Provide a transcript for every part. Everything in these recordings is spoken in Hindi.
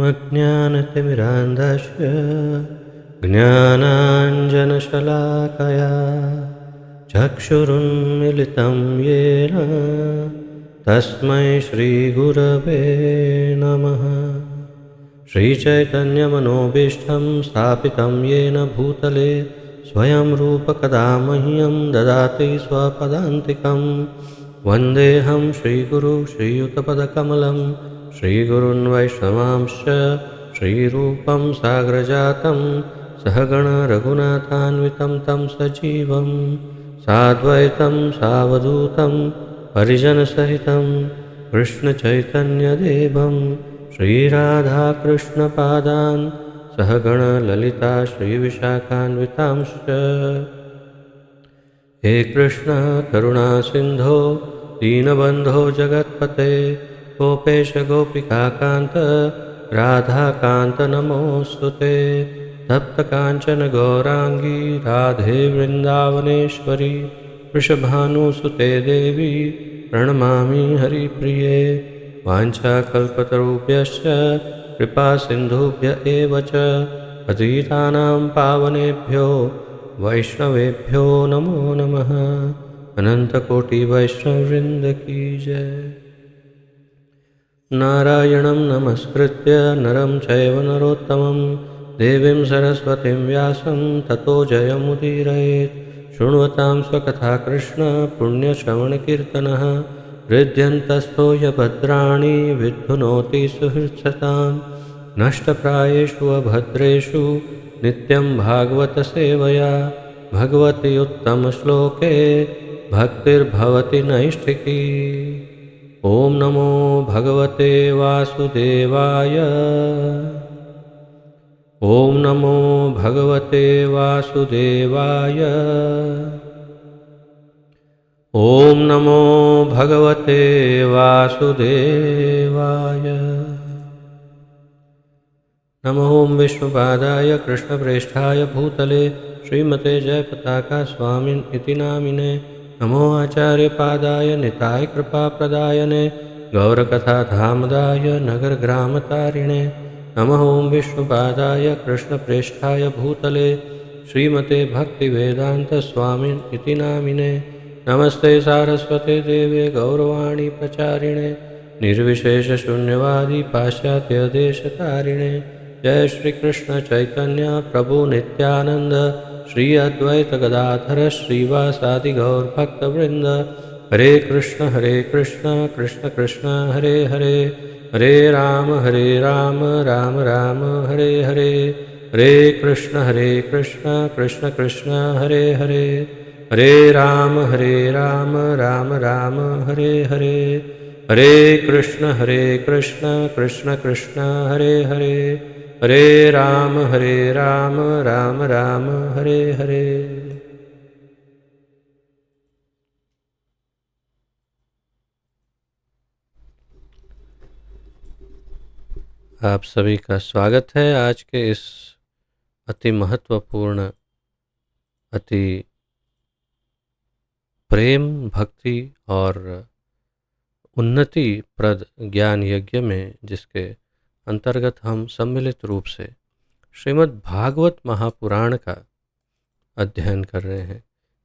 अज्ञानतिमिरान्धस्य ज्ञानाञ्जनशलाकया चक्षुरुन्मिलितं येन तस्मै श्रीगुरवे नमः। श्रीचैतन्यमनोभीष्टं स्थापितं येन भूतले स्वयं रूपकदा मह्यं ददाति स्वपदान्तिकं। वन्देऽहं श्रीगुरु श्रीयुतपदकमलं श्रीगुरून् वैष्णवांश्च श्रीरूपं साग्रजातं सहगण रघुनाथान्वितं तं सजीवं साद्वैतं सावधूतं परिजनसहितं कृष्णचैतन्यदेवं श्रीराधाकृष्णपादान् सहगण ललिता श्रीविशाखान्वितांश्च। हे कृष्ण करुणा सिन्धो दीनबन्धो जगत्पते गोपेश गोपिकान्त राधाकान्त नमोऽस्तुते। तप्तकाञ्चन गौराङ्गी राधे वृन्दावनेश्वरी वृषभानुसुते देवी प्रणमामि हरिप्रिये। वाञ्छाकल्पतरुभ्यश्च कृपासिन्धुभ्य एव च पतितानां पावनेभ्यो वैष्णवेभ्यो नमो नमः। अनन्तकोटिवैष्णववृन्द की जय। नारायणं नमस्कृत्य नरं चैव नरोत्तमं देवीं सरस्वतीं व्यासं ततो जयमुदीरयेत्। शृण्वतां स्वकथा कृष्ण पुण्यश्रवणकीर्तनः हृद्यन्तस्थो यभद्राणि विद्धुनोति सुहृत्सतां। नष्टप्रायेषु अभद्रेषु नित्यं भागवतसेवया भगवति उत्तमश्लोके भक्तिर्भवति नैष्ठिकी। ॐ नमो भगवते वासुदेवाय। ॐ नमो भगवते वासुदेवाय। ॐ नमो भगवते वासुदेवाय। नमो विष्णुपादाय कृष्णप्रेष्ठाय भूतले श्रीमते जयपताका स्वामिन् इति नामिने। नमो आचार्यपादाय निताय कृपाप्रदायने गौरकथाधामदाय नगरग्रामतारिणे। नमः ॐ विष्णुपादाय कृष्णप्रेष्ठाय भूतले श्रीमते भक्तिवेदान्तस्वामिन् इति नामिने। नमस्ते सारस्वते देवे गौरवाणी प्रचारिणे निर्विशेषशून्यवादी पाश्चात्यदेशतारिणे। जय श्री कृष्ण चैतन्य प्रभु नित्यानंद श्री अद्वैत गदाधर श्रीवासादि गौरभक्तवृंद। हरे कृष्ण कृष्ण कृष्ण हरे हरे हरे राम राम राम हरे हरे। हरे कृष्ण कृष्ण कृष्ण हरे हरे हरे राम राम राम हरे हरे। हरे कृष्ण कृष्ण कृष्ण हरे हरे हरे राम राम राम हरे हरे। आप सभी का स्वागत है आज के इस अति महत्वपूर्ण अति प्रेम भक्ति और उन्नति प्रद ज्ञान यज्ञ में, जिसके अंतर्गत हम सम्मिलित रूप से श्रीमद् भागवत महापुराण का अध्ययन कर रहे हैं।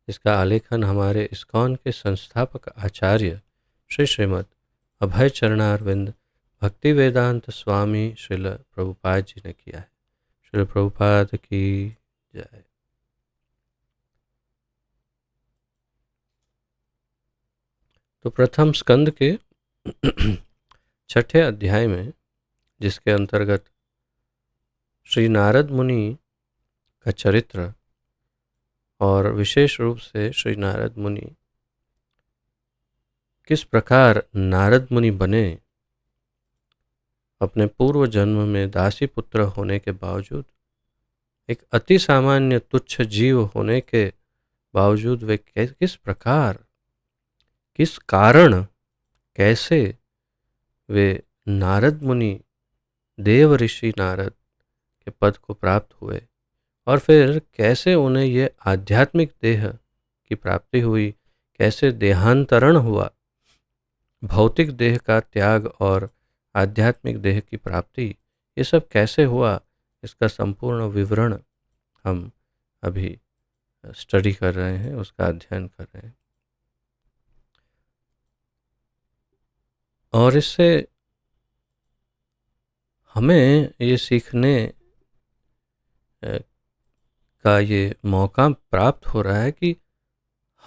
इसका आलेखन हमारे इस्कॉन के संस्थापक आचार्य श्री श्रीमद् अभय चरणारविंद भक्ति वेदांत स्वामी श्रील प्रभुपाद जी ने किया है। श्रील प्रभुपाद की जय। तो प्रथम स्कंद के छठे अध्याय में, जिसके अंतर्गत श्री नारद मुनि का चरित्र और विशेष रूप से श्री नारद मुनि किस प्रकार नारद मुनि बने, अपने पूर्व जन्म में दासी पुत्र होने के बावजूद, एक अति सामान्य तुच्छ जीव होने के बावजूद वे किस प्रकार, किस कारण, कैसे वे नारद मुनि, देव ऋषि नारद के पद को प्राप्त हुए, और फिर कैसे उन्हें ये आध्यात्मिक देह की प्राप्ति हुई, कैसे देहांतरण हुआ, भौतिक देह का त्याग और आध्यात्मिक देह की प्राप्ति, ये सब कैसे हुआ, इसका संपूर्ण विवरण हम अभी स्टडी कर रहे हैं, उसका अध्ययन कर रहे हैं। और इससे हमें ये सीखने का ये मौका प्राप्त हो रहा है कि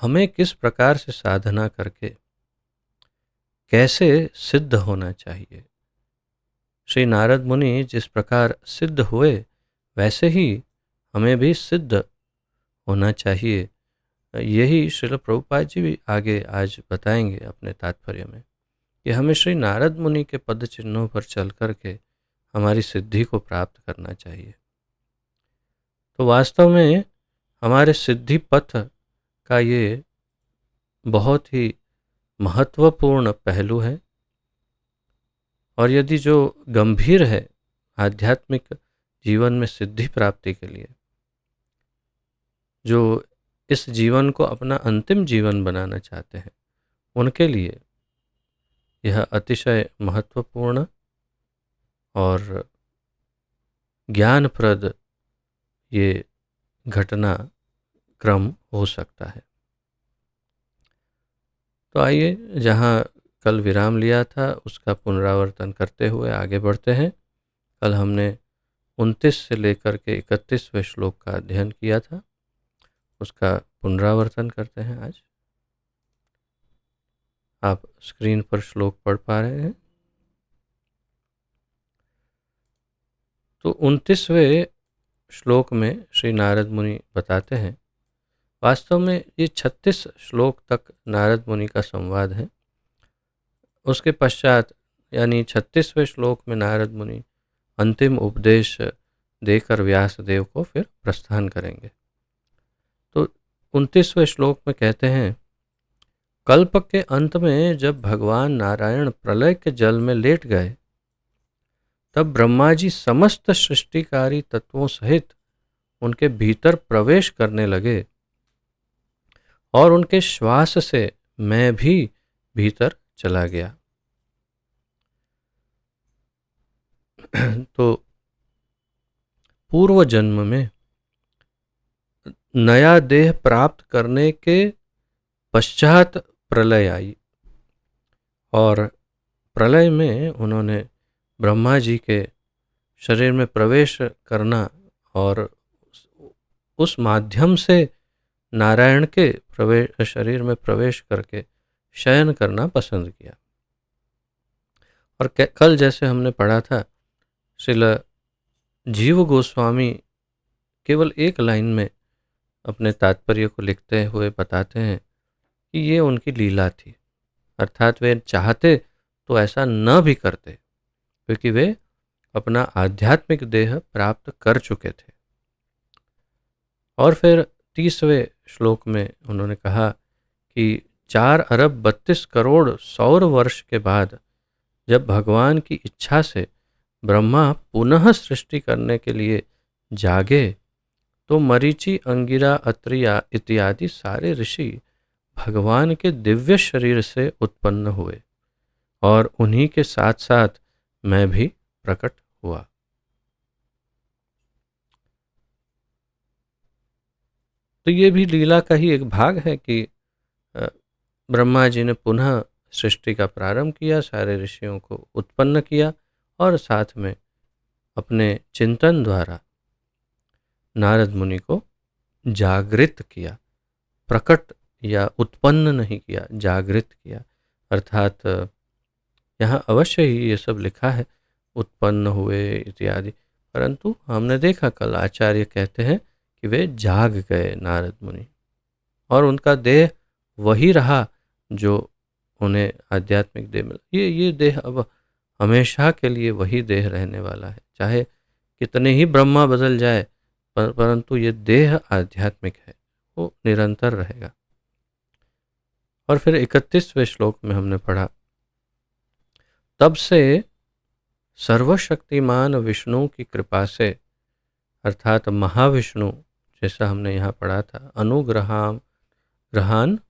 हमें किस प्रकार से साधना करके कैसे सिद्ध होना चाहिए। श्री नारद मुनि जिस प्रकार सिद्ध हुए, वैसे ही हमें भी सिद्ध होना चाहिए। यही श्रील प्रभुपाद जी भी आगे आज बताएंगे अपने तात्पर्य में, कि हमें श्री नारद मुनि के पद चिन्हों पर चल करके हमारी सिद्धि को प्राप्त करना चाहिए। तो वास्तव में हमारे सिद्धि पथ का ये बहुत ही महत्वपूर्ण पहलू है। और यदि जो गंभीर है आध्यात्मिक जीवन में सिद्धि प्राप्ति के लिए, जो इस जीवन को अपना अंतिम जीवन बनाना चाहते हैं, उनके लिए यह अतिशय महत्वपूर्ण और ज्ञानप्रद ये घटना क्रम हो सकता है। तो आइए, जहाँ कल विराम लिया था उसका पुनरावर्तन करते हुए आगे बढ़ते हैं। कल हमने 29 से लेकर के 31वें श्लोक का अध्ययन किया था, उसका पुनरावर्तन करते हैं आज। आप स्क्रीन पर श्लोक पढ़ पा रहे हैं। तो 29वें श्लोक में श्री नारद मुनि बताते हैं, वास्तव में ये 36 श्लोक तक नारद मुनि का संवाद है। उसके पश्चात यानी 36वें श्लोक में नारद मुनि अंतिम उपदेश देकर व्यासदेव को फिर प्रस्थान करेंगे। तो 29वें श्लोक में कहते हैं, कल्प के अंत में जब भगवान नारायण प्रलय के जल में लेट गए, तब ब्रह्मा जी समस्त सृष्टिकारी तत्वों सहित उनके भीतर प्रवेश करने लगे और उनके श्वास से मैं भी भीतर चला गया। तो पूर्व जन्म में नया देह प्राप्त करने के पश्चात प्रलय आई, और प्रलय में उन्होंने ब्रह्मा जी के शरीर में प्रवेश करना और उस माध्यम से नारायण के शरीर में प्रवेश करके शयन करना पसंद किया। और कल जैसे हमने पढ़ा था, श्रील जीव गोस्वामी केवल एक लाइन में अपने तात्पर्य को लिखते हुए बताते हैं कि ये उनकी लीला थी, अर्थात वे चाहते तो ऐसा न भी करते, क्योंकि वे अपना आध्यात्मिक देह प्राप्त कर चुके थे। और फिर 30वें श्लोक में उन्होंने कहा कि 4 अरब 32 करोड़ सौर वर्ष के बाद जब भगवान की इच्छा से ब्रह्मा पुनः सृष्टि करने के लिए जागे, तो मरीचि, अंगिरा, अत्रि इत्यादि सारे ऋषि भगवान के दिव्य शरीर से उत्पन्न हुए और उन्हीं के साथ साथ मैं भी प्रकट हुआ। तो ये भी लीला का ही एक भाग है कि ब्रह्मा जी ने पुनः सृष्टि का प्रारंभ किया, सारे ऋषियों को उत्पन्न किया और साथ में अपने चिंतन द्वारा नारद मुनि को जागृत किया। प्रकट या उत्पन्न नहीं किया, जागृत किया। अर्थात यहाँ अवश्य ही ये सब लिखा है उत्पन्न हुए इत्यादि, परंतु हमने देखा कल आचार्य कहते हैं कि वे जाग गए नारद मुनि, और उनका देह वही रहा जो उन्हें आध्यात्मिक देह मिला। ये देह अब हमेशा के लिए वही देह रहने वाला है, चाहे कितने ही ब्रह्मा बदल जाए, परंतु ये देह आध्यात्मिक है, वो निरंतर रहेगा। और फिर 31वें श्लोक में हमने पढ़ा, तब से सर्वशक्तिमान विष्णु की कृपा से, अर्थात महाविष्णु, जैसा हमने यहाँ पढ़ा था, अनुग्रहान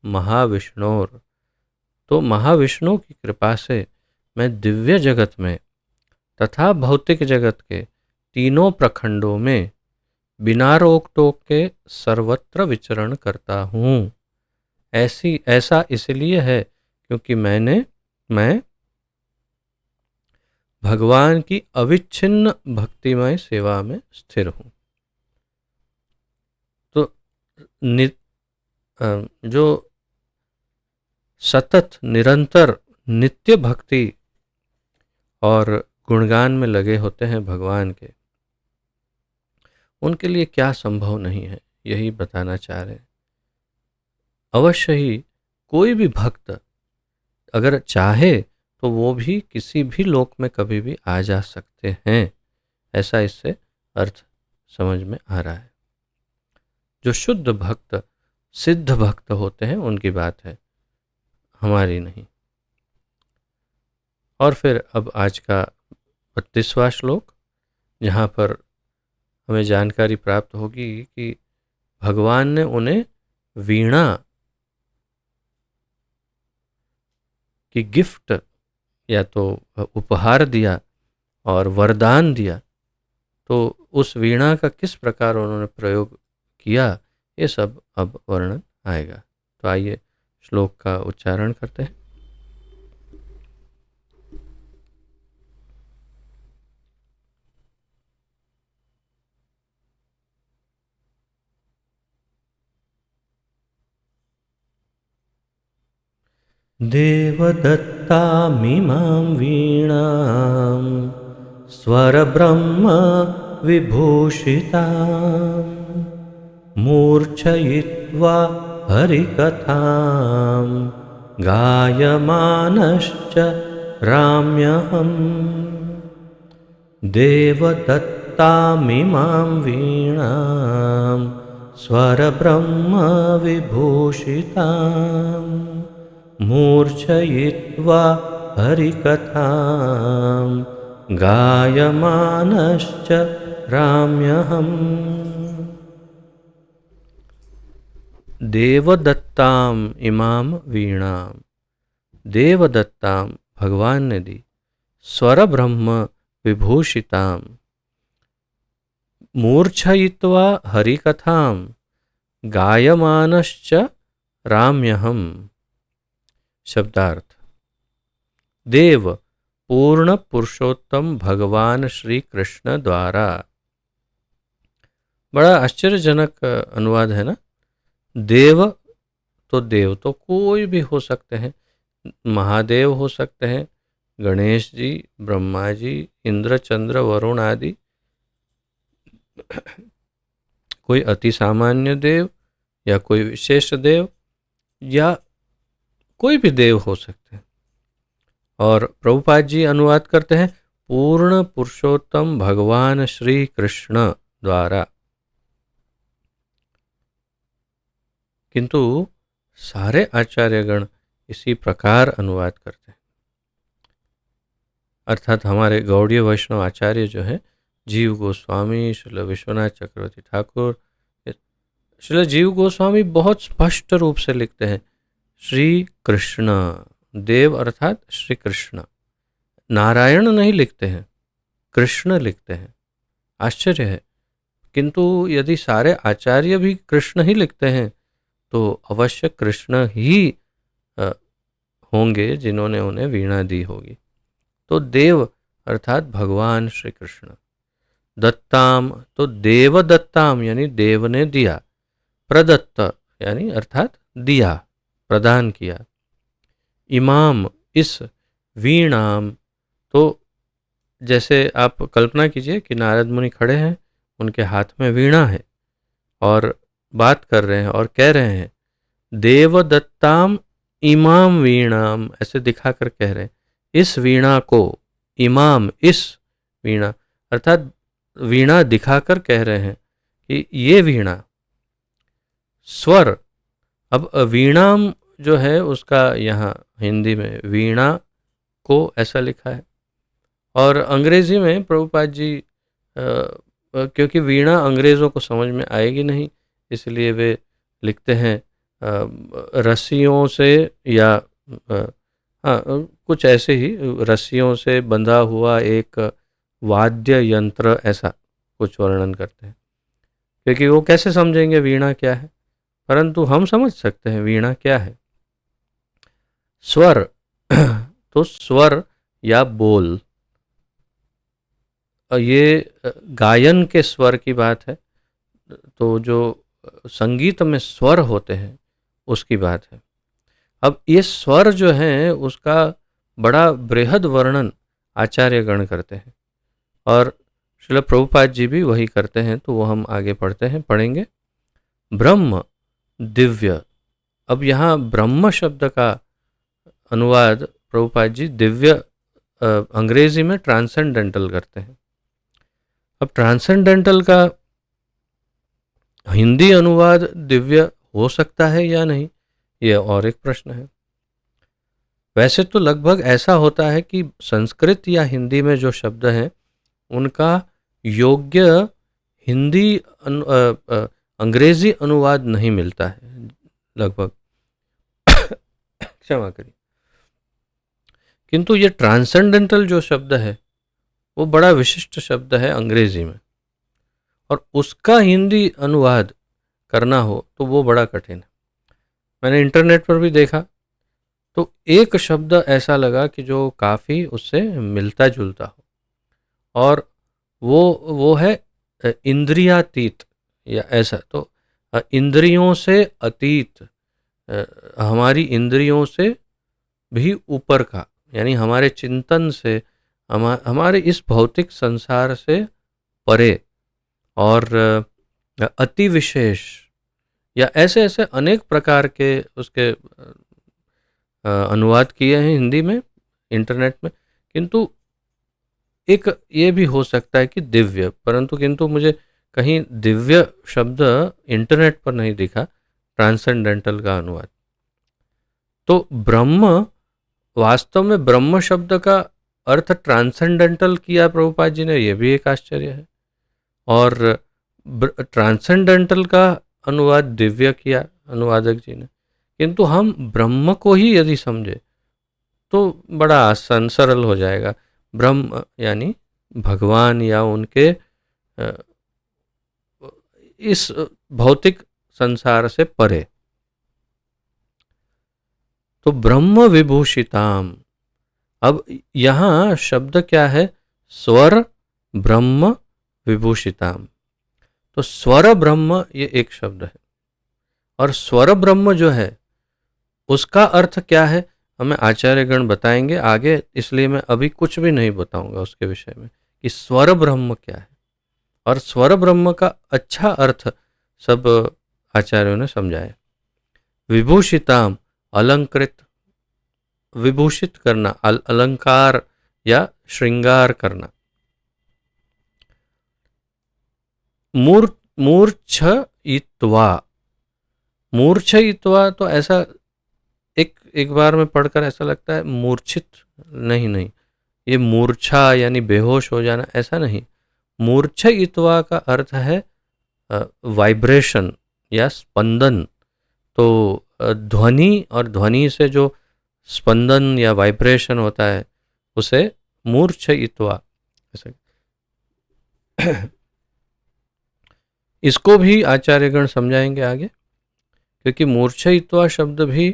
महाविष्णोर, तो महाविष्णु की कृपा से मैं दिव्य जगत में तथा भौतिक जगत के तीनों प्रखंडों में बिना रोक टोक के सर्वत्र विचरण करता हूँ। ऐसा इसलिए है क्योंकि मैं भगवान की अविच्छिन्न भक्तिमय सेवा में स्थिर हूँ। तो जो सतत निरंतर नित्य भक्ति और गुणगान में लगे होते हैं भगवान के, उनके लिए क्या संभव नहीं है, यही बताना चाह रहे हैं। अवश्य ही कोई भी भक्त अगर चाहे तो वो भी किसी भी लोक में कभी भी आ जा सकते हैं, ऐसा इससे अर्थ समझ में आ रहा है। जो शुद्ध भक्त सिद्ध भक्त होते हैं उनकी बात है, हमारी नहीं। और फिर अब आज का 32वां श्लोक, जहाँ पर हमें जानकारी प्राप्त होगी कि भगवान ने उन्हें वीणा की गिफ्ट या तो उपहार दिया और वरदान दिया, तो उस वीणा का किस प्रकार उन्होंने प्रयोग किया, ये सब अब वर्णन आएगा। तो आइए श्लोक का उच्चारण करते हैं। देवदत्तामिमां वीणां स्वरब्रह्म विभूषितां मूर्छयित्वा हरिकथां गायमानश्च राम्यहम्। देवदत्तामिमां वीणां स्वरब्रह्म विभूषितां मूर्छयित्वा हरिकथां गायमानश्च राम्यहम्। देवदत्ताम इमाम वीणाम, देवदत्ताम भगवान ने दी, स्वर ब्रह्म विभूषिताम मूर्छयित्वा हरिकथाम गायमानश्च राम्यहम्। शब्दार्थ: देव पूर्ण पुरुषोत्तम भगवान श्री कृष्ण द्वारा। बड़ा आश्चर्यजनक अनुवाद है ना। देव तो कोई भी हो सकते हैं, महादेव हो सकते हैं, गणेश जी, ब्रह्मा जी, इंद्र चंद्र वरुण आदि, कोई अति सामान्य देव या कोई विशेष देव या कोई भी देव हो सकते हैं। और प्रभुपाद जी अनुवाद करते हैं पूर्ण पुरुषोत्तम भगवान श्री कृष्ण द्वारा। किंतु सारे आचार्यगण इसी प्रकार अनुवाद करते हैं। अर्थात हमारे गौड़ीय वैष्णव आचार्य जो है, जीव गोस्वामी, श्रील विश्वनाथ चक्रवर्ती ठाकुर, श्रील जीव गोस्वामी बहुत स्पष्ट रूप से लिखते हैं श्री कृष्ण। देव अर्थात श्री कृष्ण, नारायण नहीं लिखते हैं, कृष्ण लिखते हैं। आश्चर्य है। किंतु यदि सारे आचार्य भी कृष्ण ही लिखते हैं तो अवश्य कृष्ण ही होंगे जिन्होंने उन्हें वीणा दी होगी। तो देव अर्थात भगवान श्री कृष्ण। दत्ताम तो देव दत्ताम यानी देव ने दिया, प्रदत्त यानी अर्थात दिया, प्रदान किया। इमाम इस, वीणाम तो जैसे आप कल्पना कीजिए कि नारद मुनि खड़े हैं, उनके हाथ में वीणा है और बात कर रहे हैं और कह रहे हैं देवदत्ताम इमाम वीणाम, ऐसे दिखाकर कह रहे हैं इस वीणा को, इमाम इस वीणा अर्थात वीणा दिखाकर कह रहे हैं कि ये वीणा। स्वर, अब वीणाम जो है उसका यहाँ हिंदी में वीणा को ऐसा लिखा है, और अंग्रेजी में प्रभुपाद जी क्योंकि वीणा अंग्रेज़ों को समझ में आएगी नहीं, इसलिए वे लिखते हैं रस्सियों से या हाँ कुछ ऐसे ही रस्सियों से बंधा हुआ एक वाद्य यंत्र ऐसा कुछ वर्णन करते हैं, क्योंकि वो कैसे समझेंगे वीणा क्या है, परंतु हम समझ सकते हैं वीणा क्या है। स्वर तो स्वर या बोल, ये गायन के स्वर की बात है, तो जो संगीत में स्वर होते हैं उसकी बात है। अब ये स्वर जो हैं उसका बड़ा बृहद वर्णन आचार्यगण करते हैं, और श्रील प्रभुपाद जी भी वही करते हैं, तो वो हम आगे पढ़ेंगे। ब्रह्म दिव्य, अब यहाँ ब्रह्म शब्द का अनुवाद प्रभुपाद जी दिव्य अंग्रेजी में ट्रांसेंडेंटल करते हैं। अब ट्रांसेंडेंटल का हिंदी अनुवाद दिव्य हो सकता है या नहीं, यह और एक प्रश्न है। वैसे तो लगभग ऐसा होता है कि संस्कृत या हिंदी में जो शब्द हैं उनका योग्य हिंदी अंग्रेजी अनुवाद नहीं मिलता है लगभग क्षमा करिए। किंतु ये ट्रांसेंडेंटल जो शब्द है वो बड़ा विशिष्ट शब्द है अंग्रेजी में, और उसका हिंदी अनुवाद करना हो तो वो बड़ा कठिन है। मैंने इंटरनेट पर भी देखा तो एक शब्द ऐसा लगा कि जो काफ़ी उससे मिलता जुलता हो, और वो है इंद्रियातीत या ऐसा। तो इंद्रियों से अतीत, हमारी इंद्रियों से भी ऊपर का, यानी हमारे चिंतन से, हमारे इस भौतिक संसार से परे, और अति विशेष, या ऐसे ऐसे अनेक प्रकार के उसके अनुवाद किए हैं हिंदी में इंटरनेट में। किंतु एक ये भी हो सकता है कि दिव्य, परंतु किंतु मुझे कहीं दिव्य शब्द इंटरनेट पर नहीं दिखा ट्रांसेंडेंटल का अनुवाद। तो ब्रह्म, वास्तव में ब्रह्म शब्द का अर्थ ट्रांसेंडेंटल किया प्रभुपाद जी ने, यह भी एक आश्चर्य है। और ट्रांसेंडेंटल का अनुवाद दिव्य किया अनुवादक जी ने, किंतु हम ब्रह्म को ही यदि समझे तो बड़ा आसान सरल हो जाएगा। ब्रह्म यानी भगवान या उनके इस भौतिक संसार से परे। तो ब्रह्म विभूषिताम, अब यहाँ शब्द क्या है, स्वर ब्रह्म विभूषिताम। तो स्वर ब्रह्म ये एक शब्द है, और स्वर ब्रह्म जो है उसका अर्थ क्या है हमें आचार्यगण बताएंगे आगे, इसलिए मैं अभी कुछ भी नहीं बताऊंगा उसके विषय में कि स्वर ब्रह्म क्या है। और स्वर ब्रह्म का अच्छा अर्थ सब आचार्यों ने समझाया। विभूषिताम, अलंकृत, विभूषित करना, अलंकार या श्रृंगार करना। मूर्छयित्वा, मूर्छयित्वा तो ऐसा एक बार में पढ़कर ऐसा लगता है मूर्छित, नहीं, ये मूर्छा यानी बेहोश हो जाना ऐसा नहीं। मूर्छयित्वा का अर्थ है वाइब्रेशन या स्पंदन। तो ध्वनि और ध्वनि से जो स्पंदन या वाइब्रेशन होता है उसे मूर्छयित्वा ऐसा। इसको भी आचार्यगण समझाएंगे आगे, क्योंकि मूर्छयित्वा शब्द भी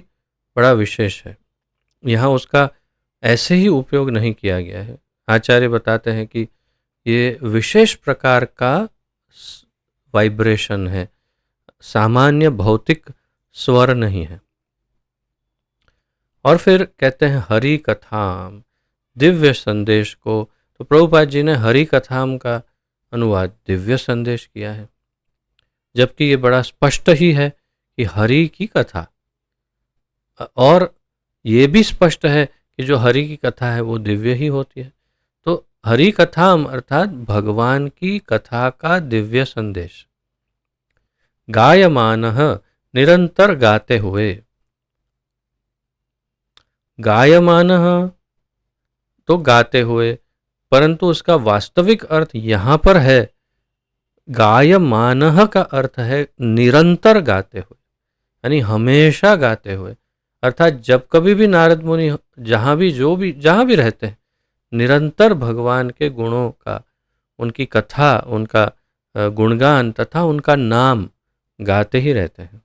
बड़ा विशेष है। यहाँ उसका ऐसे ही उपयोग नहीं किया गया है। आचार्य बताते हैं कि ये विशेष प्रकार का वाइब्रेशन है, सामान्य भौतिक स्वर नहीं है। और फिर कहते हैं हरि कथाम, दिव्य संदेश को। तो प्रभुपाद जी ने हरि कथाम का अनुवाद दिव्य संदेश किया है, जबकि ये बड़ा स्पष्ट ही है कि हरि की कथा, और ये भी स्पष्ट है कि जो हरि की कथा है वो दिव्य ही होती है। तो हरि कथाम अर्थात भगवान की कथा का दिव्य संदेश। गायमानः, निरंतर गाते हुए। गायमानः तो गाते हुए, परंतु उसका वास्तविक अर्थ यहाँ पर है, गायमानः का अर्थ है निरंतर गाते हुए, यानी हमेशा गाते हुए। अर्थात जब कभी भी नारद मुनि जहाँ भी रहते हैं निरंतर भगवान के गुणों का, उनकी कथा, उनका गुणगान तथा उनका नाम गाते ही रहते हैं।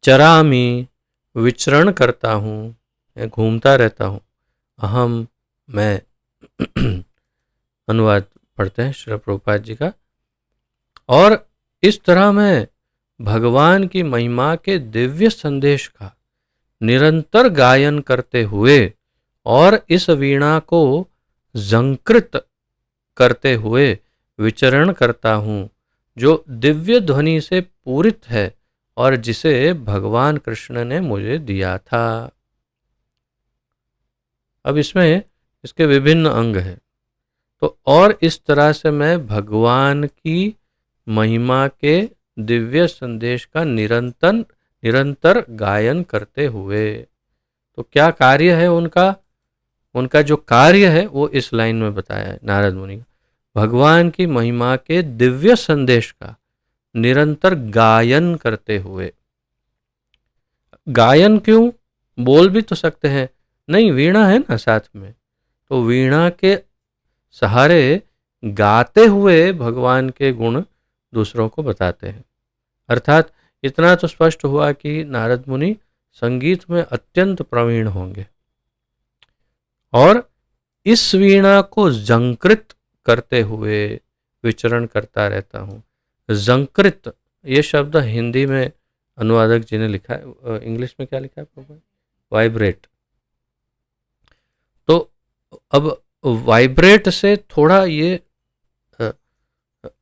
चरामी, विचरण करता हूँ, मैं घूमता रहता हूँ। अहम, मैं। अनुवाद पढ़ते हैं श्रील प्रभुपाद जी का। और इस तरह मैं भगवान की महिमा के दिव्य संदेश का निरंतर गायन करते हुए और इस वीणा को झंकृत करते हुए विचरण करता हूँ, जो दिव्य ध्वनि से पूरित है और जिसे भगवान कृष्ण ने मुझे दिया था। अब इसमें इसके विभिन्न अंग हैं। तो और इस तरह से मैं भगवान की महिमा के दिव्य संदेश का निरंतर गायन करते हुए। तो क्या कार्य है उनका? उनका जो कार्य है वो इस लाइन में बताया है नारद मुनि का। भगवान की महिमा के दिव्य संदेश का निरंतर गायन करते हुए। गायन क्यों? बोल भी तो सकते हैं, नहीं वीणा है ना साथ में, तो वीणा के सहारे गाते हुए भगवान के गुण दूसरों को बताते हैं। अर्थात इतना तो स्पष्ट हुआ कि नारद मुनि संगीत में अत्यंत प्रवीण होंगे। और इस वीणा को झंकृत करते हुए विचरण करता रहता हूँ। झंकृत ये शब्द हिंदी में अनुवादक जी ने लिखा है, इंग्लिश में क्या लिखा है? वाइब्रेट। तो अब वाइब्रेट से थोड़ा ये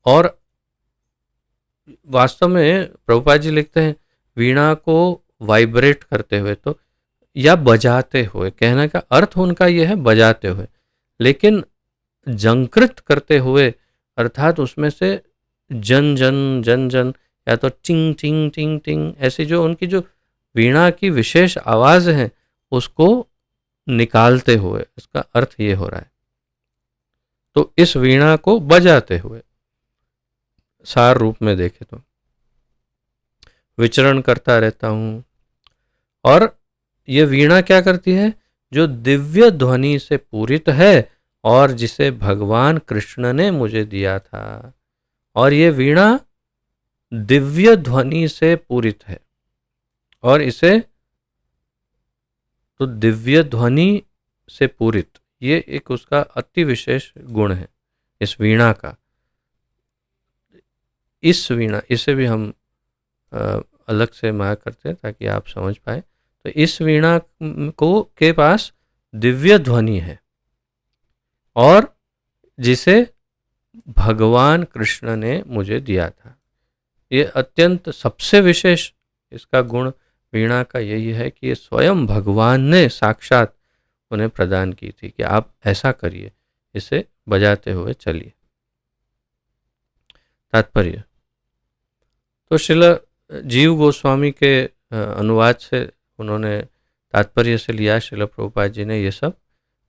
और वास्तव में प्रभुपाद जी लिखते हैं वीणा को वाइब्रेट करते हुए, तो या बजाते हुए, कहने का अर्थ उनका यह है बजाते हुए, लेकिन झंकृत करते हुए अर्थात उसमें से जन जन जन जन या तो टिंग टिंग टिंग टिंग ऐसी जो उनकी जो वीणा की विशेष आवाज़ है उसको निकालते हुए, इसका अर्थ ये हो रहा है। तो इस वीणा को बजाते हुए सार रूप में देखे तो विचरण करता रहता हूँ। और ये वीणा क्या करती है? जो दिव्य ध्वनि से पूरित है और जिसे भगवान कृष्ण ने मुझे दिया था। और ये वीणा दिव्य ध्वनि से पूरित है और इसे तो दिव्य ध्वनि से पूरित, ये एक उसका अति विशेष गुण है इस वीणा का। इस वीणा, इसे भी हम अलग से माया करते हैं ताकि आप समझ पाए। तो इस वीणा को के पास दिव्य ध्वनि है और जिसे भगवान कृष्ण ने मुझे दिया था। ये अत्यंत सबसे विशेष इसका गुण वीणा का यही है कि ये स्वयं भगवान ने साक्षात उन्हें प्रदान की थी कि आप ऐसा करिए, इसे बजाते हुए चलिए। तात्पर्य तो श्रील जीव गोस्वामी के अनुवाद से उन्होंने तात्पर्य से लिया श्रील प्रभुपाद जी ने ये सब।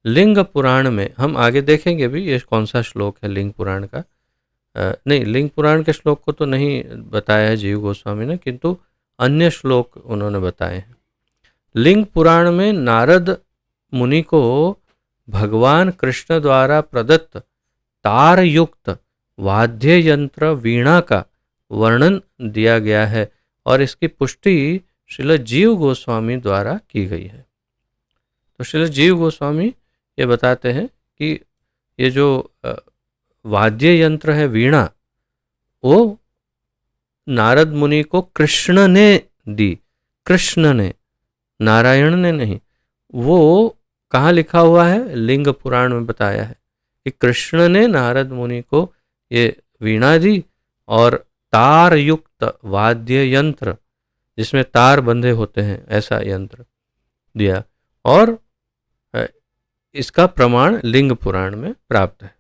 लिंग पुराण में हम आगे देखेंगे भी ये कौन सा श्लोक है लिंग पुराण का। नहीं, लिंग पुराण के श्लोक को तो नहीं बताया है जीव गोस्वामी ने, किंतु अन्य श्लोक उन्होंने बताए हैं। लिंग पुराण में नारद मुनि को भगवान कृष्ण द्वारा प्रदत्त तार युक्त वाद्य यंत्र वीणा का वर्णन दिया गया है और इसकी पुष्टि श्रील जीव गोस्वामी द्वारा की गई है। तो श्रील जीव गोस्वामी ये बताते हैं कि ये जो वाद्य यंत्र है वीणा, वो नारद मुनि को कृष्ण ने दी। कृष्ण ने, नारायण ने नहीं। वो कहाँ लिखा हुआ है? लिंग पुराण में बताया है कि कृष्ण ने नारद मुनि को ये वीणा दी और तार युक्त वाद्य यंत्र जिसमें तार बंधे होते हैं ऐसा यंत्र दिया। और इसका प्रमाण लिंग पुराण में प्राप्त है।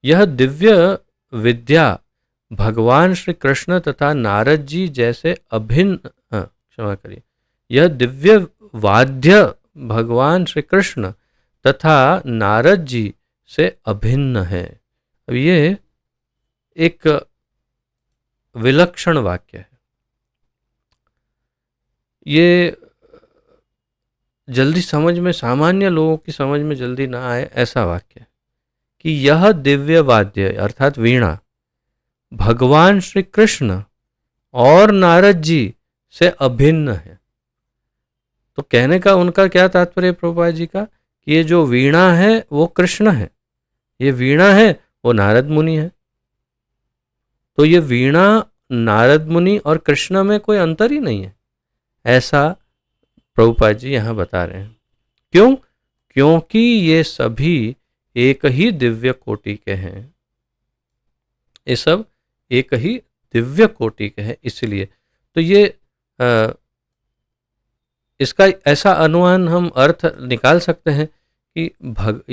यह दिव्य विद्या भगवान श्री कृष्ण तथा नारद जी जैसे अभिन्न, क्षमा करिए, यह दिव्य वाद्य भगवान श्री कृष्ण तथा नारद जी से अभिन्न है। अब ये एक विलक्षण वाक्य है। ये जल्दी समझ में, सामान्य लोगों की समझ में जल्दी ना आए ऐसा वाक्य कि यह दिव्य वाद्य अर्थात वीणा भगवान श्री कृष्ण और नारद जी से अभिन्न है। तो कहने का उनका क्या तात्पर्य प्रभुपाद जी का कि ये जो वीणा है वो कृष्ण है, ये वीणा है वो नारद मुनि है। तो ये वीणा नारद मुनि और कृष्ण में कोई अंतर ही नहीं है, ऐसा प्रभुपाद जी यहाँ बता रहे हैं। क्यों? क्योंकि ये सभी एक ही दिव्य कोटि के हैं, ये सब एक ही दिव्य कोटि के हैं। इसलिए तो ये इसका ऐसा अनुमान हम अर्थ निकाल सकते हैं कि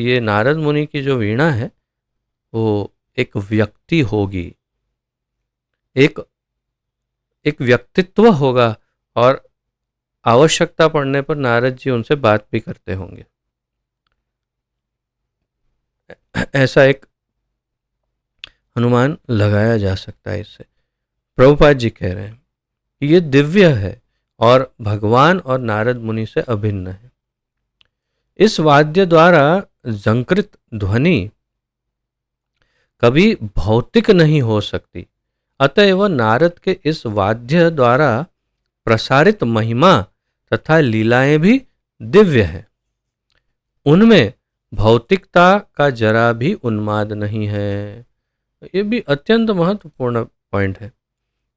ये नारद मुनि की जो वीणा है वो एक व्यक्ति होगी, एक एक व्यक्तित्व होगा, और आवश्यकता पड़ने पर नारद जी उनसे बात भी करते होंगे। ऐसा एक अनुमान लगाया जा सकता है इससे। प्रभुपाद जी कह रहे हैं कि ये दिव्य है और भगवान और नारद मुनि से अभिन्न है। इस वाद्य द्वारा झंकृत ध्वनि कभी भौतिक नहीं हो सकती, अतएव नारद के इस वाद्य द्वारा प्रसारित महिमा तथा लीलाएं भी दिव्य है। उनमें भौतिकता का जरा भी उन्माद नहीं है। ये भी अत्यंत महत्वपूर्ण पॉइंट है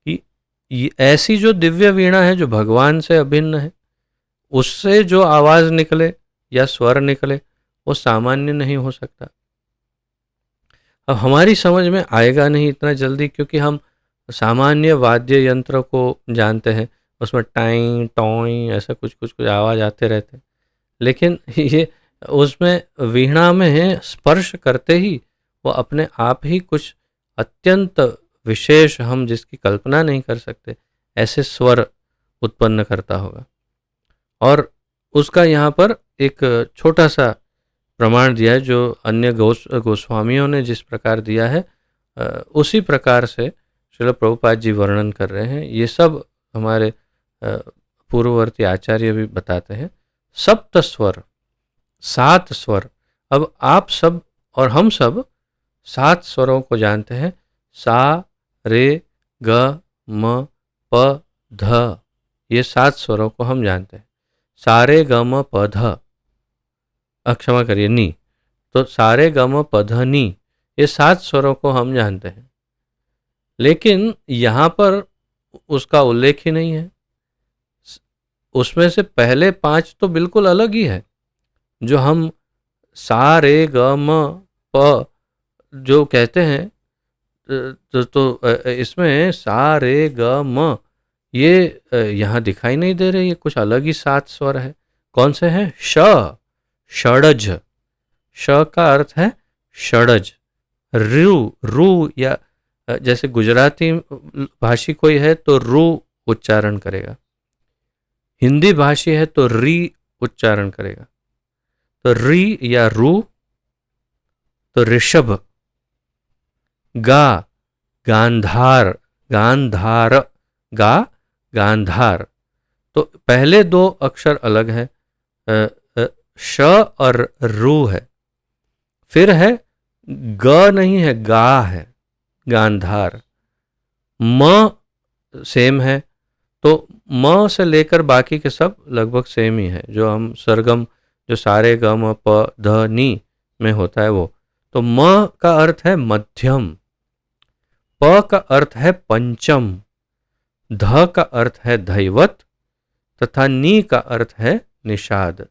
कि ऐसी जो दिव्य वीणा है जो भगवान से अभिन्न है, उससे जो आवाज निकले या स्वर निकले वो सामान्य नहीं हो सकता। अब हमारी समझ में आएगा नहीं इतना जल्दी, क्योंकि हम सामान्य वाद्य यंत्र को जानते हैं, उसमें टाई टॉई ऐसा कुछ कुछ कुछ आवाज़ आते रहते हैं। लेकिन ये उसमें वीणा में स्पर्श करते ही वो अपने आप ही कुछ अत्यंत विशेष, हम जिसकी कल्पना नहीं कर सकते, ऐसे स्वर उत्पन्न करता होगा। और उसका यहाँ पर एक छोटा सा प्रमाण दिया है जो अन्य गोस्वामियों ने जिस प्रकार दिया है उसी प्रकार से श्रील प्रभुपाद जी वर्णन कर रहे हैं। ये सब हमारे पूर्ववर्ती आचार्य भी बताते हैं। सप्त स्वर, 7 स्वर। अब आप सब और हम सब 7 स्वरों को जानते हैं। सा रे ग म प ध, ये 7 स्वरों को हम जानते हैं। सारे ग म प ध, क्षमा करिए नी, तो सारे ग म प ध नी, ये 7 स्वरों को हम जानते हैं। लेकिन यहाँ पर उसका उल्लेख ही नहीं है। उसमें से पहले 5 तो बिल्कुल अलग ही है। जो हम सा रे ग म प जो कहते हैं, तो इसमें सा रे ग म ये यहाँ दिखाई नहीं दे रहे, ये कुछ अलग ही 7 स्वर है। कौन से हैं? श, षडज, श का अर्थ है षडज। रू, रू, या जैसे गुजराती भाषी कोई है तो रू उच्चारण करेगा, हिंदी भाषी है तो री उच्चारण करेगा। तो री या रू, तो ऋषभ, गा गांधार, गांधार, गा गांधार। तो पहले 2 अक्षर अलग है, श और रू है। फिर है ग नहीं है, गा है, गांधार। म सेम है, तो म से लेकर बाकी के सब लगभग सेम ही है। जो हम सरगम जो सारे ग म प ध नी में होता है वो। तो म का अर्थ है मध्यम, प का अर्थ है पंचम, ध का अर्थ है धैवत, तथा नी का अर्थ है निषाद।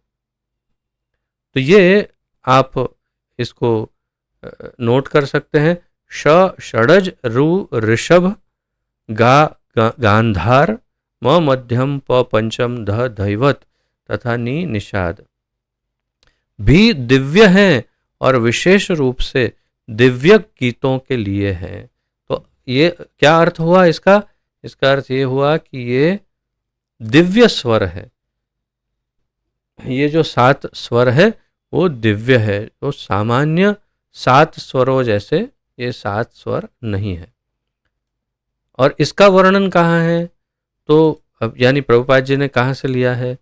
तो ये आप इसको नोट कर सकते हैं। श षडज, रू ऋषभ, गा गांधार, म मध्यम, प पंचम, ध धैवत, तथा नी निषाद भी दिव्य हैं और विशेष रूप से दिव्य गीतों के लिए हैं। तो ये क्या अर्थ हुआ इसका? इसका अर्थ ये हुआ कि ये दिव्य स्वर है। ये जो 7 स्वर है वो दिव्य है, तो सामान्य 7 स्वरों जैसे ये 7 स्वर नहीं है। और इसका वर्णन कहाँ है? तो अब यानी प्रभुपाद जी ने कहाँ से लिया है?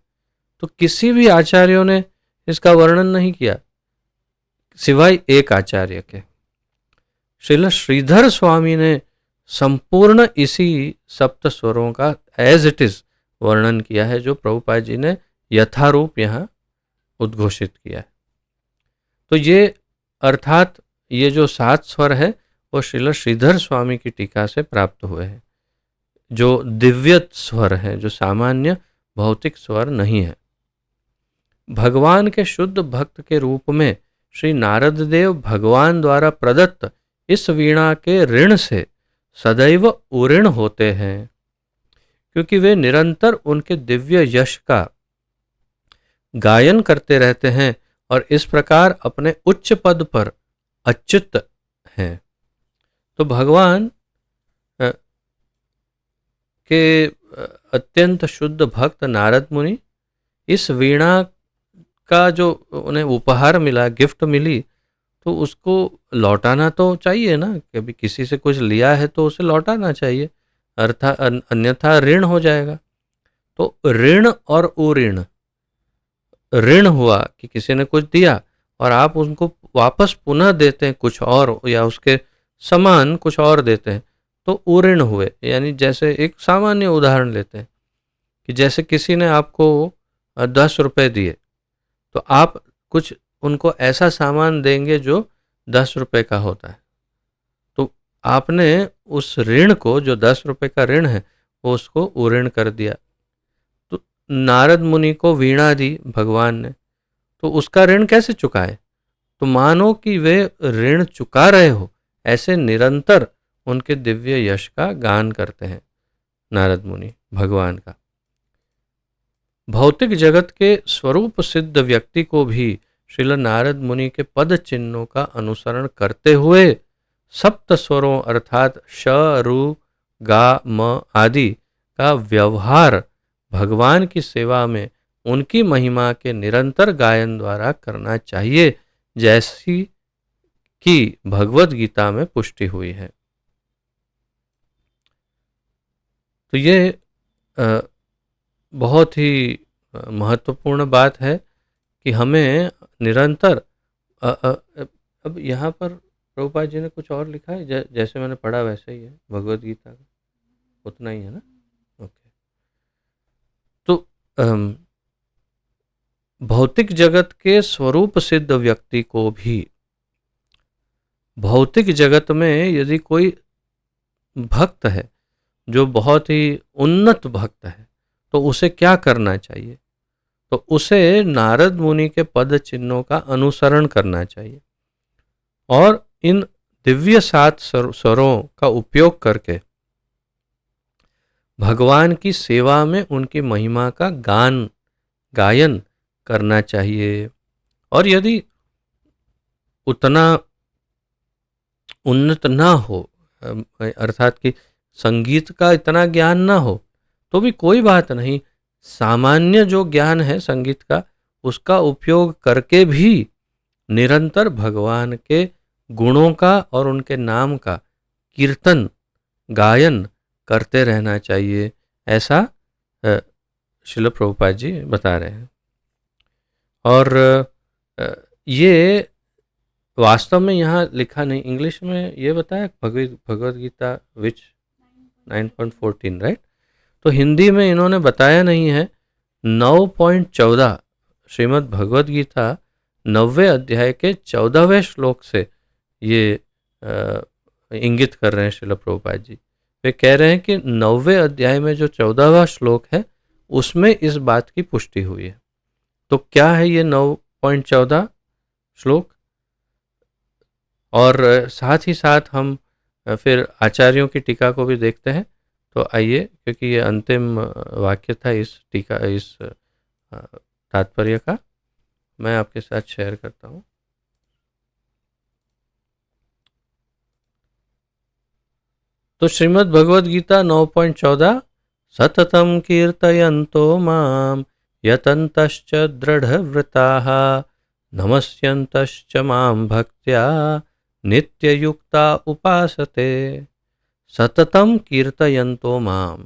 तो किसी भी आचार्यों ने इसका वर्णन नहीं किया सिवाय एक आचार्य के। श्रील श्रीधर स्वामी ने संपूर्ण इसी सप्त स्वरों का एज इट इज वर्णन किया है, जो प्रभुपाद जी ने यथारूप यहाँ उद्घोषित किया है। तो ये अर्थात ये जो 7 स्वर है वो श्रील श्रीधर स्वामी की टीका से प्राप्त हुए हैं, जो दिव्य स्वर है, जो सामान्य भौतिक स्वर नहीं है। भगवान के शुद्ध भक्त के रूप में श्री नारद देव भगवान द्वारा प्रदत्त इस वीणा के ऋण से सदैव उऋण होते हैं, क्योंकि वे निरंतर उनके दिव्य यश का गायन करते रहते हैं और इस प्रकार अपने उच्च पद पर अच्युत हैं। तो भगवान के अत्यंत शुद्ध भक्त नारद मुनि इस वीणा का जो उन्हें उपहार मिला, गिफ्ट मिली, तो उसको लौटाना तो चाहिए ना। कभी किसी से कुछ लिया है तो उसे लौटाना चाहिए, अर्थात अन्यथा ऋण हो जाएगा। तो ऋण और उऋण, ऋण हुआ कि किसी ने कुछ दिया और आप उनको वापस पुनः देते हैं कुछ और, या उसके समान कुछ और देते हैं, तो उऋण हुए। यानी जैसे एक सामान्य उदाहरण लेते हैं कि जैसे किसी ने आपको 10 रुपये दिए, तो आप कुछ उनको ऐसा सामान देंगे जो 10 रुपये का होता है, तो आपने उस ऋण को, जो 10 रुपये का ऋण है, वो उसको उऋण कर दिया। तो नारद मुनि को वीणा दी भगवान ने, तो उसका ऋण कैसे चुकाए? तो मानो कि वे ऋण चुका रहे हो, ऐसे निरंतर उनके दिव्य यश का गान करते हैं नारद मुनि भगवान का। भौतिक जगत के स्वरूप सिद्ध व्यक्ति को भी श्रील नारद मुनि के पद चिन्हों का अनुसरण करते हुए सप्त स्वरों अर्थात श, रु, गा, म आदि का व्यवहार भगवान की सेवा में उनकी महिमा के निरंतर गायन द्वारा करना चाहिए, जैसी कि भगवद गीता में पुष्टि हुई है। तो ये बहुत ही महत्वपूर्ण बात है कि हमें निरंतर अब यहाँ पर प्रभुपाद जी ने कुछ और लिखा है, जैसे मैंने पढ़ा वैसे ही है भगवद गीता का, उतना ही है ना? ओके। तो भौतिक जगत के स्वरूप सिद्ध व्यक्ति को भी भौतिक जगत में यदि कोई भक्त है जो बहुत ही उन्नत भक्त है, तो उसे क्या करना चाहिए? तो उसे नारद मुनि के पद चिन्हों का अनुसरण करना चाहिए और इन दिव्य 7 स्वरों का उपयोग करके भगवान की सेवा में उनकी महिमा का गायन करना चाहिए। और यदि उतना उन्नत ना हो, अर्थात कि संगीत का इतना ज्ञान ना हो, तो भी कोई बात नहीं, सामान्य जो ज्ञान है संगीत का, उसका उपयोग करके भी निरंतर भगवान के गुणों का और उनके नाम का कीर्तन गायन करते रहना चाहिए, ऐसा श्रील प्रभुपाद जी बता रहे हैं। और ये वास्तव में यहाँ लिखा नहीं, इंग्लिश में ये बताया भगवद गीता विच 9.14 राइट। तो हिंदी में इन्होंने बताया नहीं है। 9.14 श्रीमद् भगवद गीता 9वें अध्याय के 14वें श्लोक से ये इंगित कर रहे हैं श्रील प्रभुपाद जी। वे कह रहे हैं कि 9वें अध्याय में जो 14वां श्लोक है उसमें इस बात की पुष्टि हुई है। तो क्या है ये 9.14 श्लोक? और साथ ही साथ हम फिर आचार्यों की टीका को भी देखते हैं। तो आइए, क्योंकि ये अंतिम वाक्य था इस टीका, इस तात्पर्य का, मैं आपके साथ शेयर करता हूँ। तो श्रीमद् भगवद गीता 9.14 सततम कीर्तयन्तो माम यतन्तश्च दृढ़व्रताः नमस्यन्तश्च माम भक्त्या नित्ययुक्ता उपासते। सततम कीर्तयन्तो माम,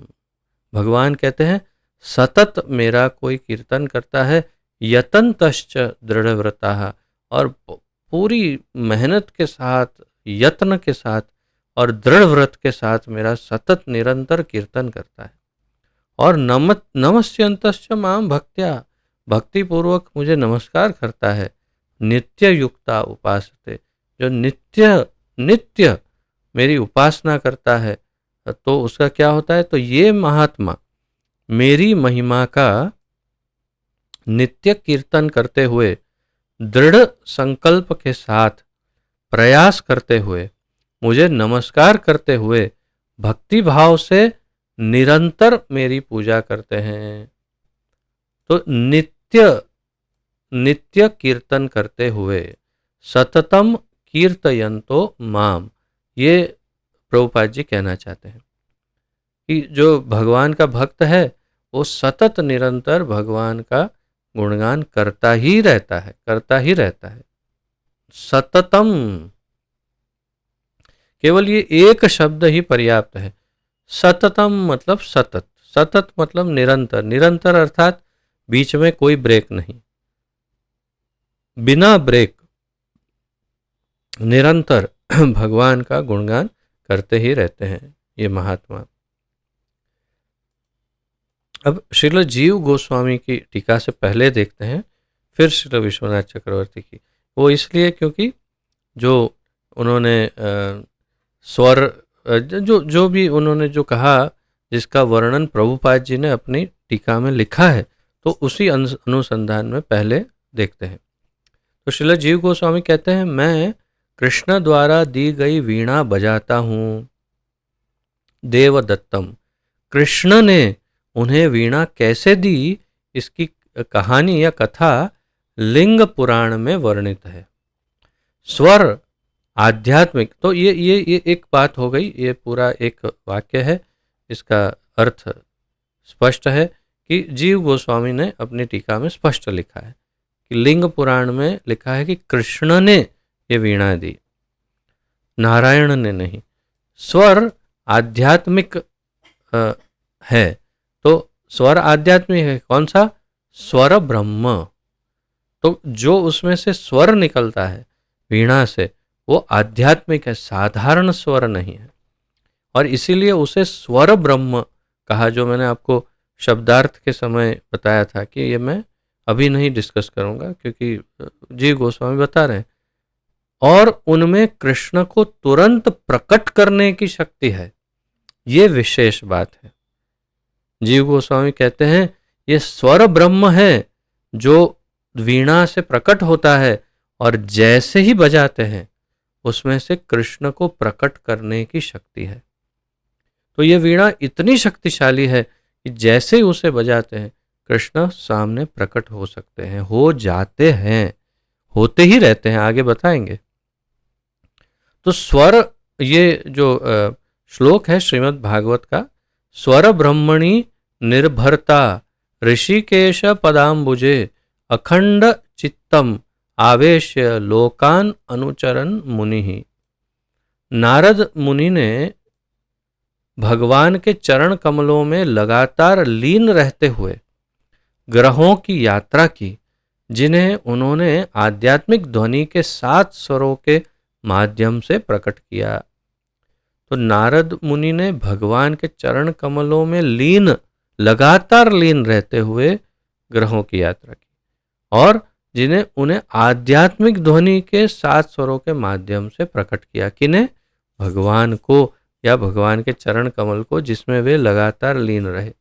भगवान कहते हैं सतत मेरा कोई कीर्तन करता है, यतन्तश्च दृढ़व्रताः, और पूरी मेहनत के साथ, यत्न के साथ और दृढ़ व्रत के साथ मेरा सतत निरंतर कीर्तन करता है। और नमस्यन्तश्च माम भक्त्या, भक्ति पूर्वक मुझे नमस्कार करता है। नित्य युक्ता उपासते, जो नित्य नित्य मेरी उपासना करता है, तो उसका क्या होता है, तो ये महात्मा मेरी महिमा का नित्य कीर्तन करते हुए, दृढ़ संकल्प के साथ प्रयास करते हुए, मुझे नमस्कार करते हुए, भक्ति भाव से निरंतर मेरी पूजा करते हैं। तो नित्य नित्य कीर्तन करते हुए, सततम कीर्तयन्तो माम, ये प्रभुपाद जी कहना चाहते हैं कि जो भगवान का भक्त है वो सतत निरंतर भगवान का गुणगान करता ही रहता है, करता ही रहता है। सततम, केवल ये एक शब्द ही पर्याप्त है। सततम मतलब सतत, सतत मतलब निरंतर, निरंतर अर्थात बीच में कोई ब्रेक नहीं, बिना ब्रेक निरंतर भगवान का गुणगान करते ही रहते हैं ये महात्मा। अब श्रील जीव गोस्वामी की टीका से पहले देखते हैं, फिर श्रील विश्वनाथ चक्रवर्ती की। वो इसलिए क्योंकि जो उन्होंने स्वर, जो भी उन्होंने जो कहा, जिसका वर्णन प्रभुपाद जी ने अपनी टीका में लिखा है, तो उसी अनुसंधान में पहले देखते हैं। तो श्रील जीव गोस्वामी कहते हैं, मैं कृष्ण द्वारा दी गई वीणा बजाता हूँ। देवदत्तम, कृष्ण ने उन्हें वीणा कैसे दी, इसकी कहानी या कथा लिंग पुराण में वर्णित है। स्वर आध्यात्मिक, तो ये एक बात हो गई, ये पूरा एक वाक्य है, इसका अर्थ स्पष्ट है कि जीव गोस्वामी ने अपनी टीका में स्पष्ट लिखा है कि लिंग पुराण में लिखा है कि कृष्ण ने ये वीणा दी, नारायण ने नहीं। स्वर आध्यात्मिक है, तो स्वर आध्यात्मिक है, कौन सा, स्वर ब्रह्म। तो जो उसमें से स्वर निकलता है वीणा से, वो आध्यात्मिक है, साधारण स्वर नहीं है, और इसीलिए उसे स्वर ब्रह्म कहा। जो मैंने आपको शब्दार्थ के समय बताया था कि ये मैं अभी नहीं डिस्कस करूंगा, क्योंकि जीव गोस्वामी बता रहे हैं। और उनमें कृष्ण को तुरंत प्रकट करने की शक्ति है, ये विशेष बात है। जीव गोस्वामी कहते हैं ये स्वर ब्रह्म है जो वीणा से प्रकट होता है, और जैसे ही बजाते हैं उसमें से कृष्ण को प्रकट करने की शक्ति है। तो ये वीणा इतनी शक्तिशाली है कि जैसे ही उसे बजाते हैं कृष्ण सामने प्रकट हो सकते हैं, हो जाते हैं, होते ही रहते हैं, आगे बताएंगे। तो स्वर, ये जो श्लोक है श्रीमद् भागवत का, स्वर ब्रह्मणि निर्भरता ऋषिकेश पदाम्बुजे अखंड चित्तम आवेश्य लोकान अनुचरण मुनि। नारद मुनि ने भगवान के चरण कमलों में लगातार लीन रहते हुए ग्रहों की यात्रा की, जिन्हें उन्होंने आध्यात्मिक ध्वनि के 7 स्वरों के माध्यम से प्रकट किया। तो नारद मुनि ने भगवान के चरण कमलों में लगातार लीन रहते हुए ग्रहों की यात्रा की, और जिन्हें उन्हें आध्यात्मिक ध्वनि के 7 स्वरों के माध्यम से प्रकट किया। किन्हें, भगवान को, या भगवान के चरण कमल को, जिसमें वे लगातार लीन रहे।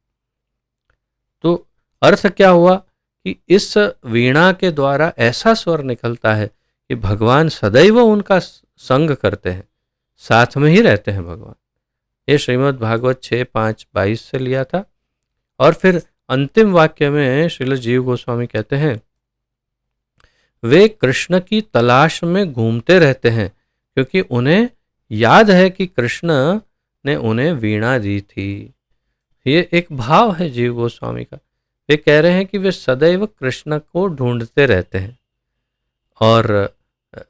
तो अर्थ क्या हुआ कि इस वीणा के द्वारा ऐसा स्वर निकलता है कि भगवान सदैव उनका संग करते हैं, साथ में ही रहते हैं भगवान। ये श्रीमद् भागवत 6:5-22 से लिया था। और फिर अंतिम वाक्य में श्रील जीव गोस्वामी कहते हैं, वे कृष्ण की तलाश में घूमते रहते हैं, क्योंकि उन्हें याद है कि कृष्ण ने उन्हें वीणा दी थी। ये एक भाव है जीव गोस्वामी का। वे कह रहे हैं कि वे सदैव कृष्ण को ढूंढते रहते हैं। और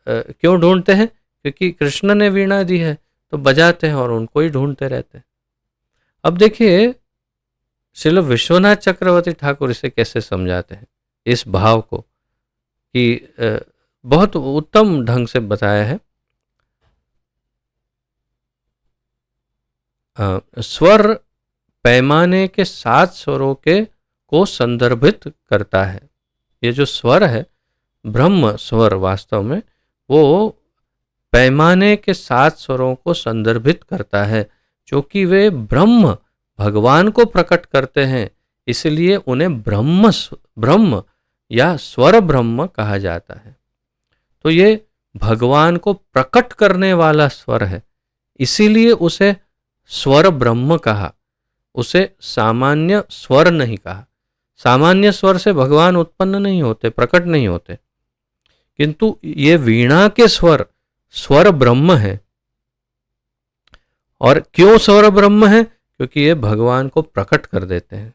क्यों ढूंढते हैं? क्योंकि कृष्ण ने वीणा दी है, तो बजाते हैं और उनको ही ढूंढते रहते हैं। अब देखिए, श्रील विश्वनाथ चक्रवर्ती ठाकुर इसे कैसे समझाते हैं, इस भाव को, कि बहुत उत्तम ढंग से बताया है। स्वर पैमाने के 7 स्वरों के को संदर्भित करता है। ये जो स्वर है, ब्रह्म स्वर, वास्तव में वो पैमाने के 7 स्वरों को संदर्भित करता है, क्योंकि वे ब्रह्म भगवान को प्रकट करते हैं, इसलिए उन्हें ब्रह्म या स्वर ब्रह्म कहा जाता है। तो ये भगवान को प्रकट करने वाला स्वर है, इसीलिए उसे स्वर ब्रह्म कहा, उसे सामान्य स्वर नहीं कहा। सामान्य स्वर से भगवान उत्पन्न नहीं होते, प्रकट नहीं होते, किंतु ये वीणा के स्वर स्वर ब्रह्म है। और क्यों स्वर ब्रह्म है? क्योंकि ये भगवान को प्रकट कर देते हैं।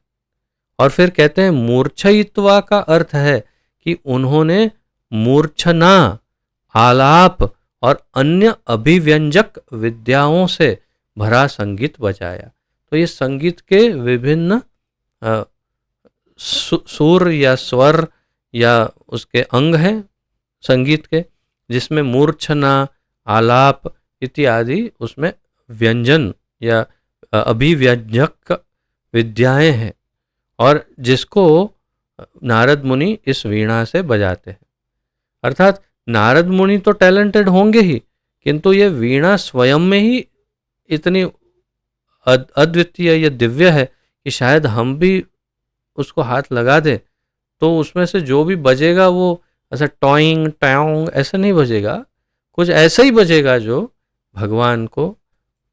और फिर कहते हैं मूर्छयित्वा का अर्थ है कि उन्होंने मूर्छना, आलाप और अन्य अभिव्यंजक विद्याओं से भरा संगीत बजाया। तो ये संगीत के विभिन्न सुर या स्वर या उसके अंग हैं संगीत के, जिसमें मूर्छना, आलाप इत्यादि उसमें व्यंजन या अभिव्यंजक विद्याएं हैं, और जिसको नारद मुनि इस वीणा से बजाते हैं। अर्थात नारद मुनि तो टैलेंटेड होंगे ही, किंतु ये वीणा स्वयं में ही इतनी अद्वितीय या दिव्य है कि शायद हम भी उसको हाथ लगा दें तो उसमें से जो भी बजेगा वो ऐसा टॉइंग टाउंग ऐसा नहीं बजेगा, कुछ ऐसा ही बजेगा जो भगवान को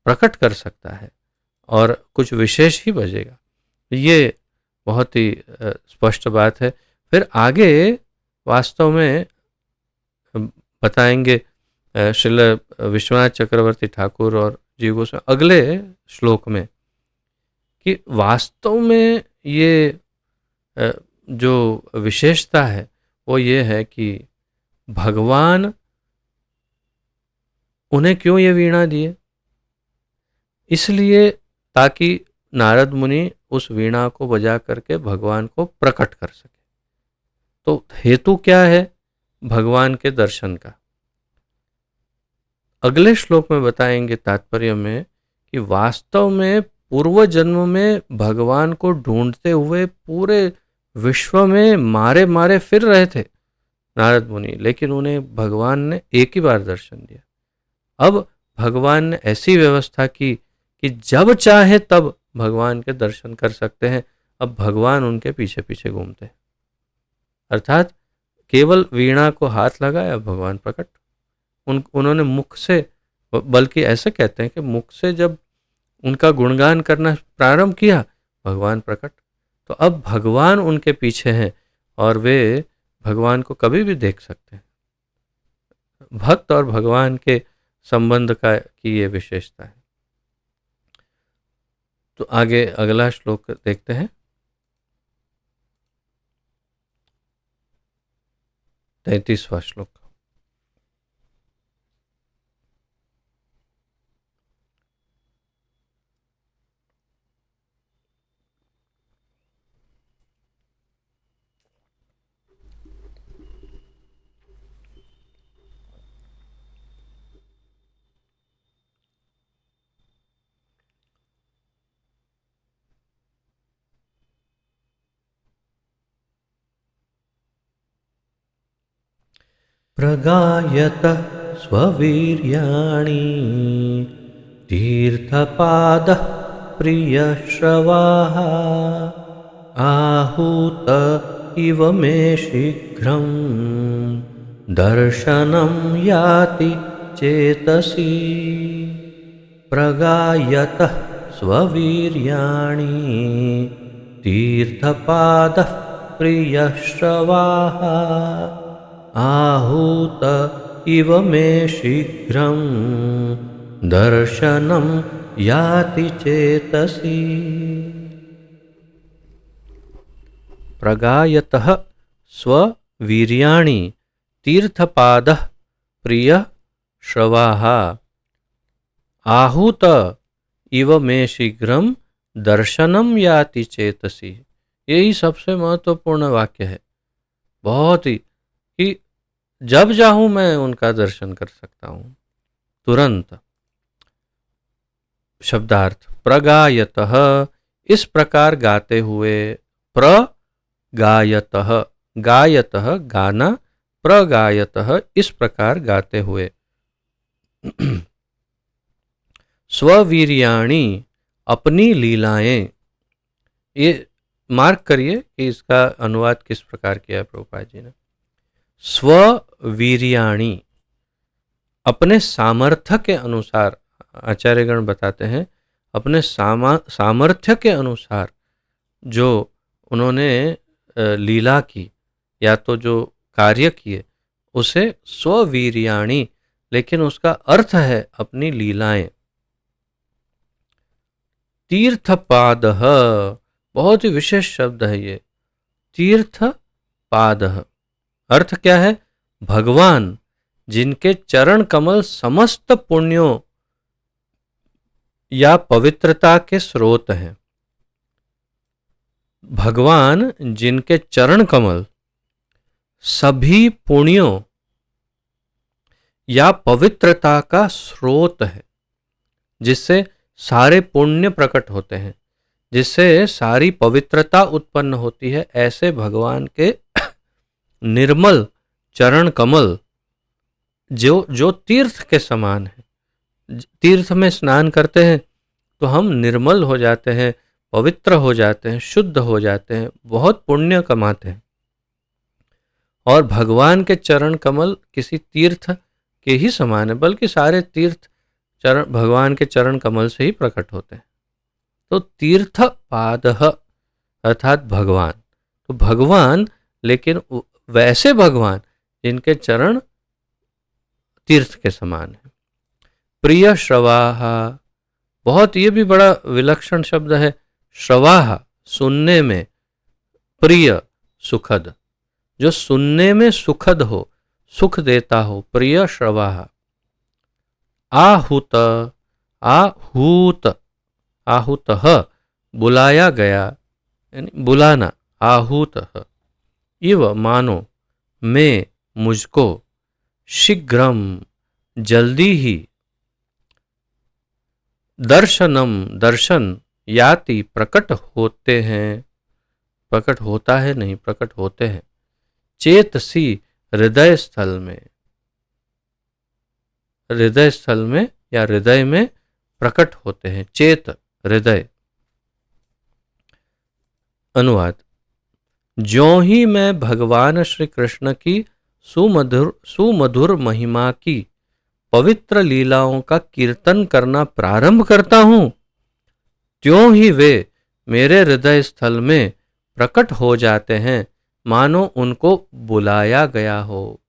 प्रकट कर सकता है और कुछ विशेष ही बजेगा। ये बहुत ही स्पष्ट बात है। फिर आगे वास्तव में बताएंगे श्रील विश्वनाथ चक्रवर्ती ठाकुर और जीव गोस्वामी अगले श्लोक में कि वास्तव में ये जो विशेषता है वो ये है कि भगवान उन्हें क्यों ये वीणा दिए, इसलिए ताकि नारद मुनि उस वीणा को बजा करके भगवान को प्रकट कर सके। तो हेतु क्या है? भगवान के दर्शन का। अगले श्लोक में बताएंगे तात्पर्य में कि वास्तव में पूर्व जन्म में भगवान को ढूंढते हुए पूरे विश्व में मारे मारे फिर रहे थे नारद मुनि, लेकिन उन्हें भगवान ने एक ही बार दर्शन दिया। अब भगवान ने ऐसी व्यवस्था की कि जब चाहे तब भगवान के दर्शन कर सकते हैं। अब भगवान उनके पीछे पीछे घूमते हैं, अर्थात केवल वीणा को हाथ लगाया, भगवान प्रकट। उन्होंने मुख से, बल्कि ऐसे कहते हैं कि मुख से जब उनका गुणगान करना प्रारंभ किया, भगवान प्रकट। तो अब भगवान उनके पीछे हैं और वे भगवान को कभी भी देख सकते हैं। भक्त और भगवान के संबंध की ये विशेषता है। तो आगे अगला श्लोक देखते हैं, 33वां श्लोक। प्रगायतः स्ववीर्याणि तीर्थपादः प्रियश्रवाः आहूत इव मे शीघ्रं दर्शनं याति चेतसि। प्रगायतः स्ववीर्याणि तीर्थपादः प्रियश्रवाः आहूत इव मे शीघ्रं दर्शनं याति चेतसि। प्रगायतः स्ववीर्याणि तीर्थपादः प्रिय श्रवाः आहूत इव मे शीघ्रं दर्शनम याति चेतसी, यही सबसे महत्वपूर्ण वाक्य है, बहुत ही, कि जब चाहूं मैं उनका दर्शन कर सकता हूं तुरंत। शब्दार्थ प्रगायतः, इस प्रकार गाते हुए, प्रगायतः, गायतः गाना, प्रगायतः इस प्रकार गाते हुए, स्ववीर्याणि अपनी लीलाएं, ये मार्क करिए कि इसका अनुवाद किस प्रकार किया है प्रभुपाद जी ने। स्ववीर्याणि, अपने सामर्थ्य के अनुसार, आचार्यगण बताते हैं, अपने सामर्थ्य के अनुसार जो उन्होंने लीला की या तो जो कार्य किए उसे स्ववीर्याणि, लेकिन उसका अर्थ है अपनी लीलाएं। तीर्थपादः, बहुत ही विशेष शब्द है ये, तीर्थपादः, अर्थ क्या है? भगवान जिनके चरण कमल समस्त पुण्यों या पवित्रता के स्रोत हैं। भगवान जिनके चरण कमल सभी पुण्यों या पवित्रता का स्रोत है, जिससे सारे पुण्य प्रकट होते हैं, जिससे सारी पवित्रता उत्पन्न होती है, ऐसे भगवान के निर्मल चरण कमल जो तीर्थ के समान है। तीर्थ में स्नान करते हैं तो हम निर्मल हो जाते हैं, पवित्र हो जाते हैं, शुद्ध हो जाते हैं, बहुत पुण्य कमाते हैं। और भगवान के चरण कमल किसी तीर्थ के ही समान है, बल्कि सारे तीर्थ चरण भगवान के चरण कमल से ही प्रकट होते हैं। तो तीर्थ पादः अर्थात भगवान, तो भगवान, लेकिन वैसे भगवान जिनके चरण तीर्थ के समान है। प्रिय श्रवाह, बहुत ये भी बड़ा विलक्षण शब्द है। श्रवाह, सुनने में, प्रिय सुखद, जो सुनने में सुखद हो, सुख देता हो, प्रिय श्रवाह। आहूत, आहूत, आहूतः बुलाया गया, यानी बुलाना, आहूतः। इव मानो, मैं मुझको, शीघ्रम जल्दी ही, दर्शनम दर्शन, याति प्रकट होते हैं, प्रकट होता है नहीं, प्रकट होते हैं, चेतसी हृदय स्थल में, हृदय स्थल में या हृदय में प्रकट होते हैं, चेत हृदय। अनुवाद, ज्यों ही मैं भगवान श्री कृष्ण की सुमधुर महिमा की पवित्र लीलाओं का कीर्तन करना प्रारंभ करता हूं, त्यों ही वे मेरे हृदय स्थल में प्रकट हो जाते हैं, मानो उनको बुलाया गया हो।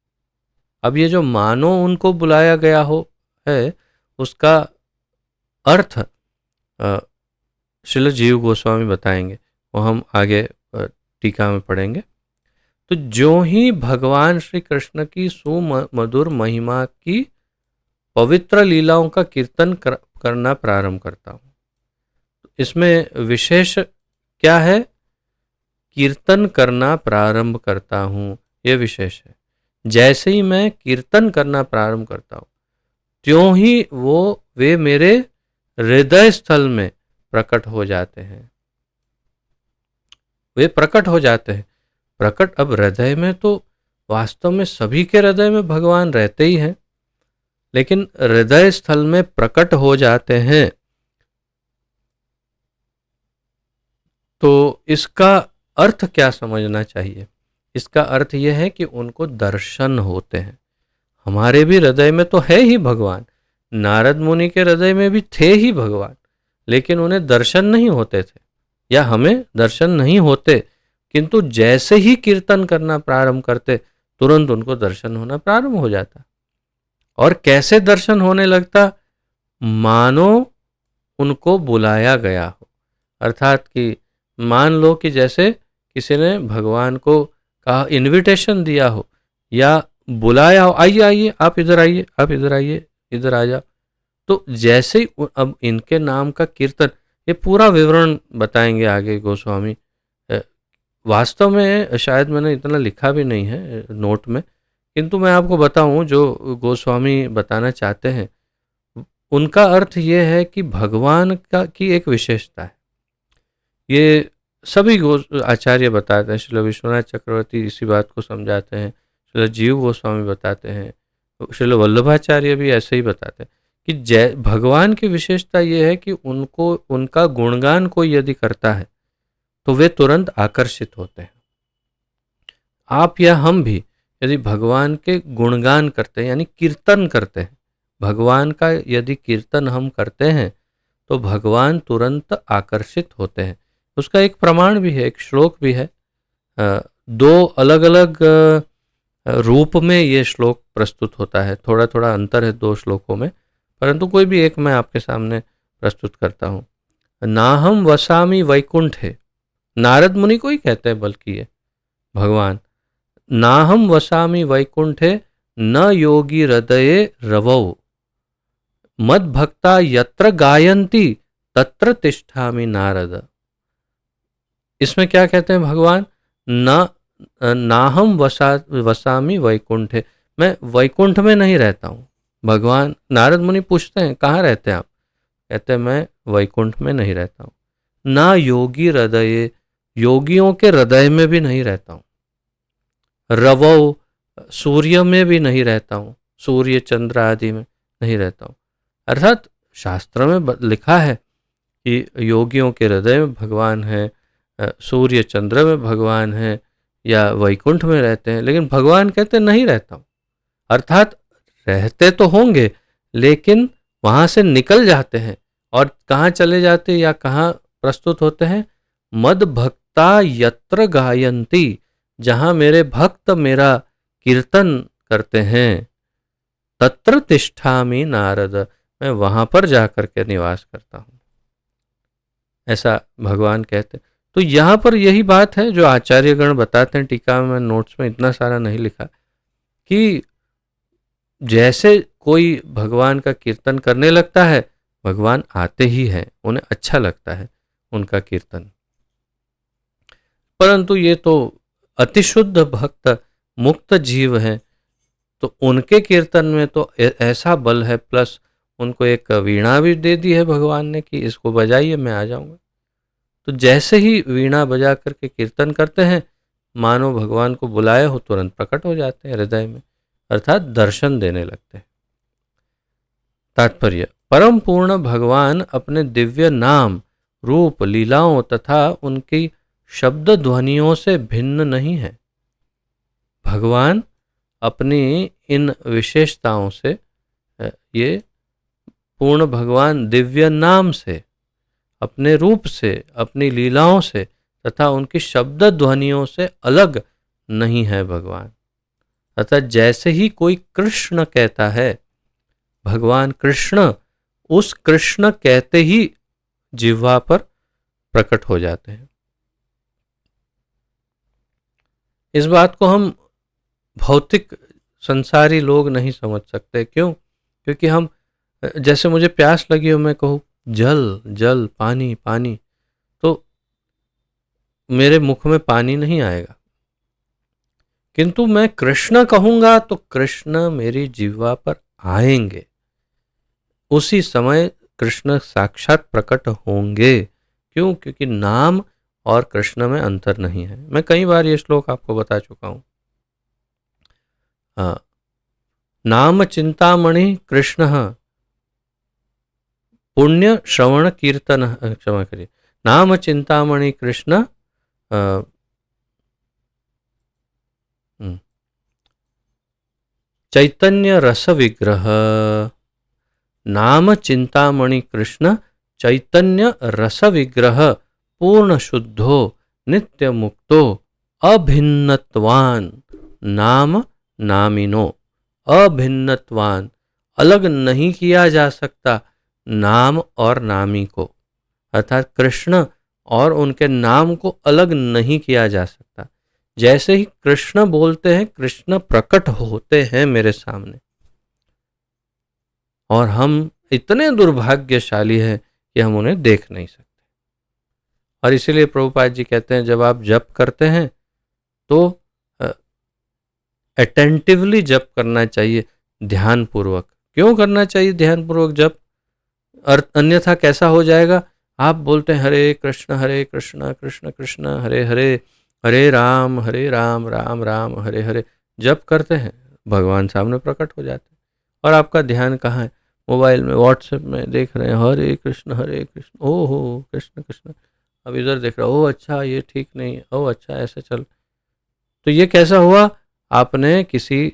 अब ये जो मानो उनको बुलाया गया हो है, उसका अर्थ श्रील जीव गोस्वामी बताएंगे, वो हम आगे टीका में पढ़ेंगे। तो ज्यों ही भगवान श्री कृष्ण की सुमधुर महिमा की पवित्र लीलाओं का कीर्तन करना प्रारंभ करता हूँ। इसमें विशेष क्या है? कीर्तन करना प्रारंभ करता हूँ, यह विशेष है। जैसे ही मैं कीर्तन करना प्रारंभ करता हूँ, त्यों ही वे मेरे हृदय स्थल में प्रकट हो जाते हैं, वे प्रकट हो जाते हैं। प्रकट, अब हृदय में तो वास्तव में सभी के हृदय में भगवान रहते ही हैं, लेकिन हृदय स्थल में प्रकट हो जाते हैं। तो इसका अर्थ क्या समझना चाहिए? इसका अर्थ यह है कि उनको दर्शन होते हैं। हमारे भी हृदय में तो है ही भगवान, नारद मुनि के हृदय में भी थे ही भगवान, लेकिन उन्हें दर्शन नहीं होते थे, या हमें दर्शन नहीं होते, किंतु जैसे ही कीर्तन करना प्रारंभ करते, तुरंत उनको दर्शन होना प्रारंभ हो जाता। और कैसे दर्शन होने लगता? मानो उनको बुलाया गया हो, अर्थात कि मान लो कि जैसे किसी ने भगवान को कहा, इनविटेशन दिया हो या बुलाया हो, आइए आइए, आप इधर आइए, आप इधर आइए, इधर आ जाओ। तो जैसे ही अब इनके नाम का कीर्तन, ये पूरा विवरण बताएंगे आगे गोस्वामी। अ, वास्तव में शायद मैंने इतना लिखा भी नहीं है नोट में, किंतु मैं आपको बताऊं जो गोस्वामी बताना चाहते हैं उनका अर्थ ये है कि भगवान का की एक विशेषता है। ये सभी आचार्य बताते हैं, श्रील विश्वनाथ चक्रवर्ती इसी बात को समझाते हैं, श्रील जीव गोस्वामी बताते हैं, श्रील वल्लभाचार्य भी ऐसे ही बताते हैं कि जय भगवान की विशेषता ये है कि उनको उनका गुणगान कोई यदि करता है तो वे तुरंत आकर्षित होते हैं। आप या हम भी यदि भगवान के गुणगान करते हैं यानी कीर्तन करते हैं, भगवान का यदि कीर्तन हम करते हैं तो भगवान तुरंत आकर्षित होते हैं। उसका एक प्रमाण भी है, एक श्लोक भी है। दो अलग अलग रूप में ये श्लोक प्रस्तुत होता है, थोड़ा थोड़ा अंतर है दो श्लोकों में, परंतु कोई भी एक मैं आपके सामने प्रस्तुत करता हूँ। नाहम वसामि वैकुंठे, नारद मुनि को ही कहते हैं बल्कि ये भगवान, नाहम वसामि वैकुंठे न योगी हृदये रवौ, मद भक्ता यत्र गायन्ति तत्र तिष्ठामि नारद। इसमें क्या कहते हैं भगवान, न नाहम वसामि वैकुंठे, मैं वैकुंठ में नहीं रहता हूँ। भगवान नारद मुनि पूछते हैं कहाँ रहते हैं आप, कहते हैं मैं वैकुंठ में नहीं रहता हूँ। ना योगी हृदय, योगियों के हृदय में भी नहीं रहता हूँ। रवौ, सूर्य में भी नहीं रहता हूँ, सूर्य चंद्र आदि में नहीं रहता हूँ। अर्थात शास्त्र में लिखा है कि योगियों के हृदय में भगवान है, सूर्य चंद्र में भगवान है, या वैकुंठ में रहते हैं, लेकिन भगवान कहते नहीं रहता हूँ। अर्थात रहते तो होंगे लेकिन वहाँ से निकल जाते हैं, और कहाँ चले जाते या कहाँ प्रस्तुत होते हैं, मद भक्ता यत्र गायन्ति, जहाँ मेरे भक्त मेरा कीर्तन करते हैं, तत्र तिष्ठामि नारद, मैं वहाँ पर जाकर के निवास करता हूँ, ऐसा भगवान कहते हैं। तो यहाँ पर यही बात है जो आचार्यगण बताते हैं, टीका में नोट्स में इतना सारा नहीं लिखा, कि जैसे कोई भगवान का कीर्तन करने लगता है भगवान आते ही हैं, उन्हें अच्छा लगता है उनका कीर्तन। परंतु ये तो अतिशुद्ध भक्त मुक्त जीव हैं, तो उनके कीर्तन में तो ऐसा बल है, प्लस उनको एक वीणा भी दे दी है भगवान ने कि इसको बजाइए मैं आ जाऊंगा। तो जैसे ही वीणा बजा करके कीर्तन करते हैं, मानो भगवान को बुलाए हो तुरंत प्रकट हो जाते हैं हृदय में, अर्थात दर्शन देने लगते हैं। तात्पर्य, परम पूर्ण भगवान अपने दिव्य नाम, रूप, लीलाओं तथा उनकी शब्द ध्वनियों से भिन्न नहीं है। भगवान अपनी इन विशेषताओं से, ये पूर्ण भगवान दिव्य नाम से, अपने रूप से, अपनी लीलाओं से तथा उनकी शब्द ध्वनियों से अलग नहीं है भगवान। अतः जैसे ही कोई कृष्ण कहता है, भगवान कृष्ण उस कृष्ण कहते ही जिह्वा पर प्रकट हो जाते हैं। इस बात को हम भौतिक संसारी लोग नहीं समझ सकते। क्यों? क्योंकि हम, जैसे मुझे प्यास लगी हो, मैं कहूँ जल जल, पानी पानी, तो मेरे मुख में पानी नहीं आएगा, किंतु मैं कृष्ण कहूंगा तो कृष्ण मेरी जिह्वा पर आएंगे, उसी समय कृष्ण साक्षात प्रकट होंगे। क्यों? क्योंकि नाम और कृष्ण में अंतर नहीं है। मैं कई बार ये श्लोक आपको बता चुका हूं। नाम चिंतामणि कृष्ण पुण्य श्रवण कीर्तन, क्षमा करिए, नाम चिंतामणि कृष्ण चैतन्य रस विग्रह, नाम चिंतामणि कृष्ण चैतन्य रस विग्रह, पूर्ण शुद्धो नित्य मुक्तो अभिन्नत्वान नाम नामिनो। अभिन्नत्वान, अलग नहीं किया जा सकता नाम और नामी को, अर्थात कृष्ण और उनके नाम को अलग नहीं किया जा सकता। जैसे ही कृष्ण बोलते हैं, कृष्ण प्रकट होते हैं मेरे सामने, और हम इतने दुर्भाग्यशाली हैं कि हम उन्हें देख नहीं सकते। और इसीलिए प्रभुपाद जी कहते हैं जब आप जप करते हैं तो अटेंटिवली जप करना चाहिए, ध्यानपूर्वक। क्यों करना चाहिए ध्यानपूर्वक जप? अन्यथा कैसा हो जाएगा? आप बोलते हैं हरे कृष्ण कृष्ण कृष्ण हरे हरे, हरे राम राम राम हरे हरे जप करते हैं, भगवान सामने प्रकट हो जाते हैं। और आपका ध्यान कहाँ है? मोबाइल में, व्हाट्सएप में देख रहे हैं हरे कृष्ण, ओहो कृष्ण कृष्ण। अब इधर देख रहा, ओह अच्छा ये ठीक नहीं है, ओह अच्छा ऐसे चल। तो ये कैसा हुआ? आपने किसी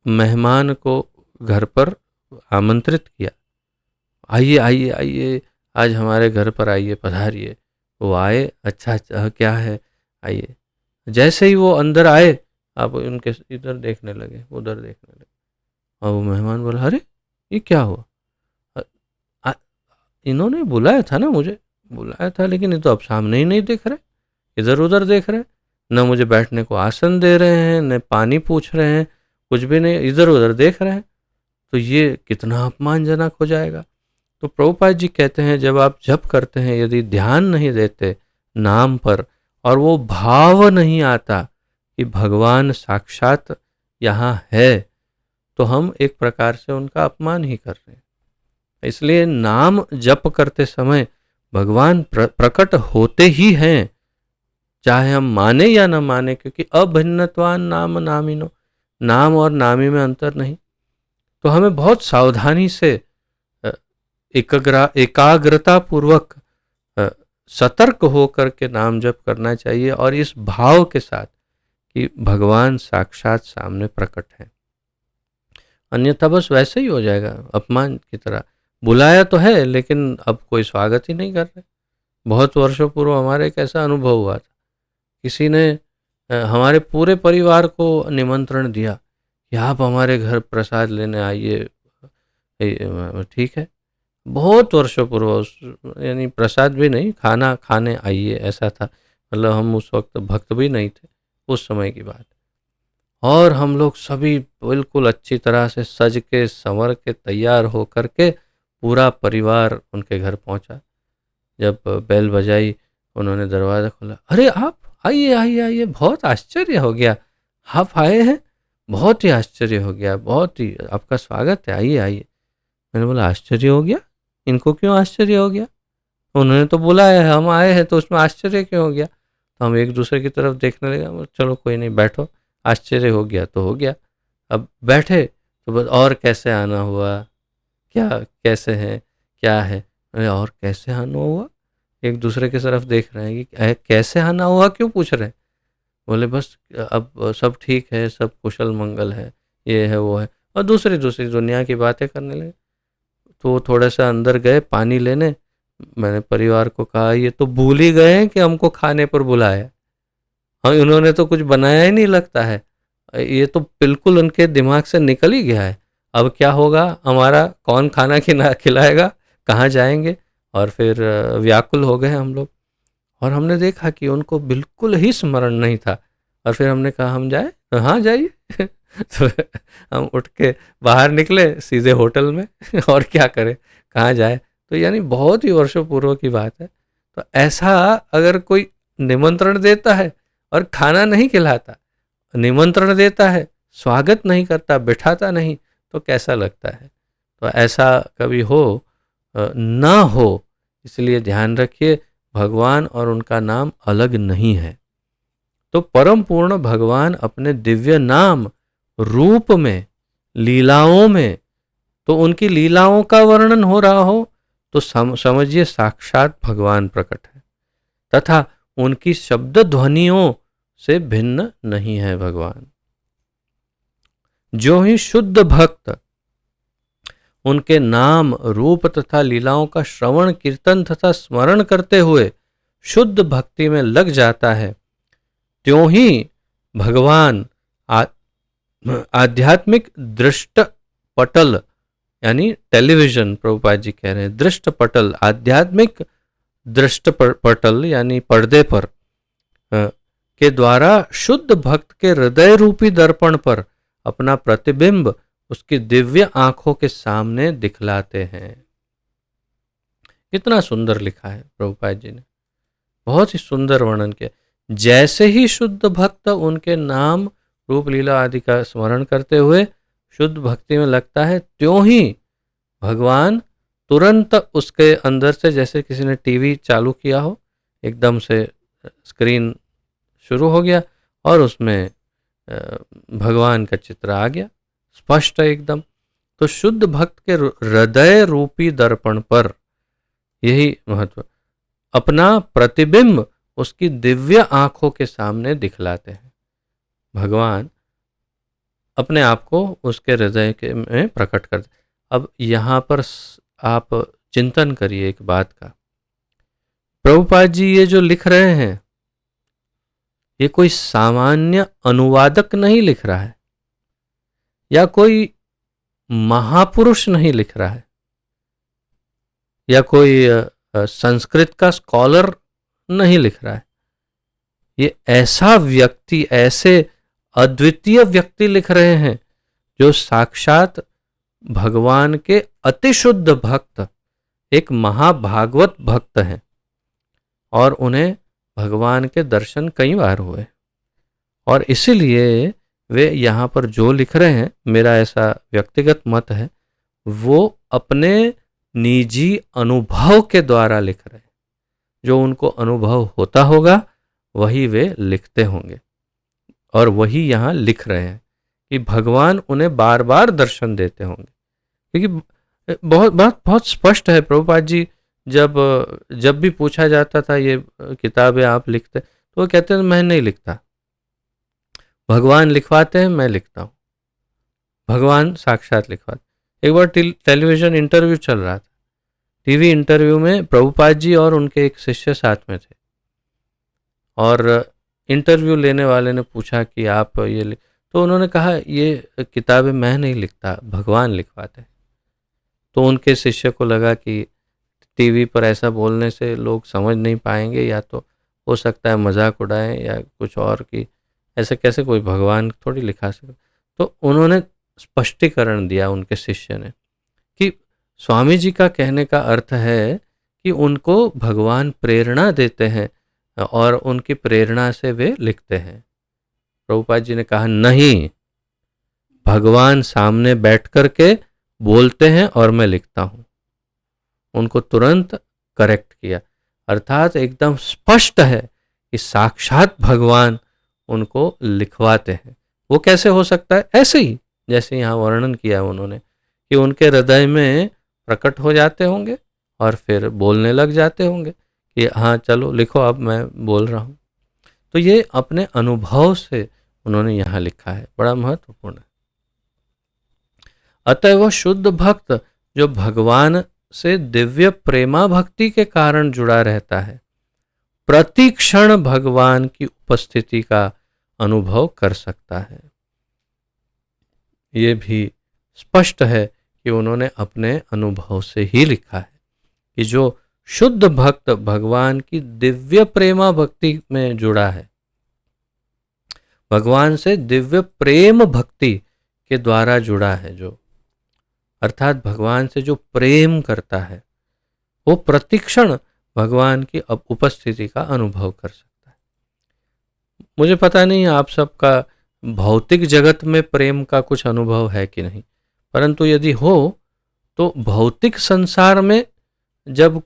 मेहमान को घर पर आमंत्रित किया, आइए आइए आइए आज हमारे घर पर आइए, पधारिए। वो आए, अच्छा अच्छा क्या है, आइए। जैसे ही वो अंदर आए, आप उनके इधर देखने लगे, उधर देखने लगे, और वो मेहमान बोला अरे ये क्या हुआ? अ- आ- इन्होंने बुलाया था ना, मुझे बुलाया था, लेकिन ये तो अब सामने ही नहीं देख रहे, इधर उधर देख रहे, न मुझे बैठने को आसन दे रहे हैं, न पानी पूछ रहे हैं, कुछ भी नहीं, इधर उधर देख रहे हैं। तो ये कितना अपमानजनक हो जाएगा। तो प्रभुपाद जी कहते हैं जब आप जप करते हैं, यदि ध्यान नहीं देते नाम पर, और वो भाव नहीं आता कि भगवान साक्षात यहाँ है, तो हम एक प्रकार से उनका अपमान ही कर रहे हैं। इसलिए नाम जप करते समय भगवान प्रकट होते ही हैं, चाहे हम माने या न माने, क्योंकि अभिन्नत्वान नाम नामिनो, नाम और नामी में अंतर नहीं। तो हमें बहुत सावधानी से एकाग्रता पूर्वक सतर्क होकर के नाम जप करना चाहिए, और इस भाव के साथ कि भगवान साक्षात सामने प्रकट है। अन्यथा बस वैसे ही हो जाएगा, अपमान की तरह। बुलाया तो है लेकिन अब कोई स्वागत ही नहीं कर रहे। बहुत वर्षों पूर्व हमारे एक ऐसा अनुभव हुआ था, किसी ने हमारे पूरे परिवार को निमंत्रण दिया कि आप हमारे घर प्रसाद लेने आइए। ठीक है, बहुत वर्षों पूर्व, यानी प्रसाद भी नहीं, खाना खाने आइए ऐसा था। मतलब हम उस वक्त भक्त भी नहीं थे, उस समय की बात। और हम लोग सभी बिल्कुल अच्छी तरह से सज के संवर के तैयार हो कर के पूरा परिवार उनके घर पहुंचा। जब बेल बजाई, उन्होंने दरवाज़ा खोला, अरे आप आइए आइए आइए, बहुत आश्चर्य हो गया, आप आए हैं, बहुत ही आश्चर्य हो गया, बहुत ही आपका स्वागत है, आइए आइए। मैंने बोला आश्चर्य हो गया, इनको क्यों आश्चर्य हो गया? उन्होंने तो बुलाया है, हम आए हैं, तो उसमें आश्चर्य क्यों हो गया? तो हम एक दूसरे की तरफ देखने लगे, बोले, चलो कोई नहीं, बैठो, आश्चर्य हो गया तो हो गया। अब बैठे तो बस, और कैसे आना हुआ, क्या कैसे हैं, क्या है? अरे और कैसे आना हुआ? एक दूसरे की तरफ देख रहे हैं कि कैसे आना हुआ, क्यों पूछ रहे हैं? बोले बस अब सब ठीक है, सब कुशल मंगल है, ये है वो है, और दूसरी दूसरी दुनिया की बातें करने लगे। तो थोड़ा सा अंदर गए पानी लेने, मैंने परिवार को कहा ये तो भूल ही गए हैं कि हमको खाने पर बुलाया। हाँ, इन्होंने तो कुछ बनाया ही नहीं लगता है, ये तो बिल्कुल उनके दिमाग से निकल ही गया है। अब क्या होगा हमारा, कौन खाना खिलाएगा, कहाँ जाएंगे? और फिर व्याकुल हो गए हम लोग। और हमने देखा कि उनको बिल्कुल ही स्मरण नहीं था। और फिर हमने कहा हम जाए, तो हाँ जाइए। तो हम उठ के बाहर निकले सीधे होटल में। और क्या करें, कहाँ जाए? तो यानी बहुत ही वर्षों पूर्व की बात है। तो ऐसा अगर कोई निमंत्रण देता है और खाना नहीं खिलाता, निमंत्रण देता है, स्वागत नहीं करता, बिठाता नहीं, तो कैसा लगता है? तो ऐसा कभी हो ना हो, इसलिए ध्यान रखिए, भगवान और उनका नाम अलग नहीं है। तो परम पूर्ण भगवान अपने दिव्य नाम रूप में, लीलाओं में, तो उनकी लीलाओं का वर्णन हो रहा हो तो समझिए साक्षात भगवान प्रकट है, तथा उनकी शब्द ध्वनियों से भिन्न नहीं है भगवान। जो ही शुद्ध भक्त उनके नाम रूप तथा लीलाओं का श्रवण कीर्तन तथा स्मरण करते हुए शुद्ध भक्ति में लग जाता है, त्यों ही भगवान आध्यात्मिक दृष्ट पटल, यानी टेलीविजन, प्रभुपाद जी कह रहे हैं दृष्ट पटल, आध्यात्मिक दृष्ट पटल यानी पर्दे पर के द्वारा शुद्ध भक्त के हृदय रूपी दर्पण पर अपना प्रतिबिंब उसकी दिव्य आंखों के सामने दिखलाते हैं। कितना सुंदर लिखा है प्रभुपाद जी ने, बहुत ही सुंदर वर्णन किया। जैसे ही शुद्ध भक्त उनके नाम रूप लीला आदि का स्मरण करते हुए शुद्ध भक्ति में लगता है, त्यों ही भगवान तुरंत उसके अंदर से, जैसे किसी ने टीवी चालू किया हो, एकदम से स्क्रीन शुरू हो गया और उसमें भगवान का चित्र आ गया, स्पष्ट है एकदम। तो शुद्ध भक्त के हृदय रूपी दर्पण पर यही महत्व, अपना प्रतिबिंब उसकी दिव्य आंखों के सामने दिखलाते हैं। भगवान अपने आप को उसके हृदय के में प्रकट करते। अब यहाँ पर आप चिंतन करिए एक बात का, प्रभुपाद जी ये जो लिख रहे हैं, ये कोई सामान्य अनुवादक नहीं लिख रहा है, या कोई महापुरुष नहीं लिख रहा है, या कोई संस्कृत का स्कॉलर नहीं लिख रहा है। ये ऐसा व्यक्ति, ऐसे अद्वितीय व्यक्ति लिख रहे हैं जो साक्षात भगवान के अति शुद्ध भक्त, एक महाभागवत भक्त हैं, और उन्हें भगवान के दर्शन कई बार हुए, और इसीलिए वे यहाँ पर जो लिख रहे हैं, मेरा ऐसा व्यक्तिगत मत है, वो अपने निजी अनुभव के द्वारा लिख रहे हैं। जो उनको अनुभव होता होगा वही वे लिखते होंगे, और वही यहाँ लिख रहे हैं कि भगवान उन्हें बार बार दर्शन देते होंगे। क्योंकि बहुत बहुत बहुत स्पष्ट है, प्रभुपाद जी जब भी पूछा जाता था ये किताबें आप लिखते, तो वो कहते हैं मैं नहीं लिखता, भगवान लिखवाते हैं, मैं लिखता हूँ। भगवान साक्षात लिखवाते। एक बार टेलीविजन इंटरव्यू चल रहा था, टीवी इंटरव्यू में प्रभुपाद जी और उनके एक शिष्य साथ में थे, और इंटरव्यू लेने वाले ने पूछा कि आप ये तो उन्होंने कहा ये किताबें मैं नहीं लिखता, भगवान लिखवाते हैं। तो उनके शिष्य को लगा कि टीवी पर ऐसा बोलने से लोग समझ नहीं पाएंगे, या तो हो सकता है मजाक उड़ाएं या कुछ और, कि ऐसे कैसे कोई भगवान थोड़ी लिखा सकता। तो उन्होंने स्पष्टीकरण दिया उनके शिष्य ने कि स्वामी जी का कहने का अर्थ है कि उनको भगवान प्रेरणा देते हैं और उनकी प्रेरणा से वे लिखते हैं। प्रभुपाद जी ने कहा नहीं, भगवान सामने बैठ कर के बोलते हैं और मैं लिखता हूं। उनको तुरंत करेक्ट किया, अर्थात एकदम स्पष्ट है कि साक्षात भगवान उनको लिखवाते हैं। वो कैसे हो सकता है? ऐसे ही जैसे यहाँ वर्णन किया उन्होंने कि उनके हृदय में प्रकट हो जाते होंगे और फिर बोलने लग जाते होंगे कि हाँ चलो लिखो, अब मैं बोल रहा हूँ। तो ये अपने अनुभव से उन्होंने यहाँ लिखा है, बड़ा महत्वपूर्ण है। अतः वह शुद्ध भक्त जो भगवान से दिव्य प्रेमा भक्ति के कारण जुड़ा रहता है, प्रति क्षण भगवान की उपस्थिति का अनुभव कर सकता है। ये भी स्पष्ट है कि उन्होंने अपने अनुभव से ही लिखा है कि जो शुद्ध भक्त भगवान की दिव्य प्रेमा भक्ति में जुड़ा है, भगवान से दिव्य प्रेम भक्ति के द्वारा जुड़ा है, जो अर्थात भगवान से जो प्रेम करता है, वो प्रतिक्षण भगवान की उपस्थिति का अनुभव कर सकता है। मुझे पता नहीं आप सबका भौतिक जगत में प्रेम का कुछ अनुभव है कि नहीं, परंतु यदि हो तो भौतिक संसार में जब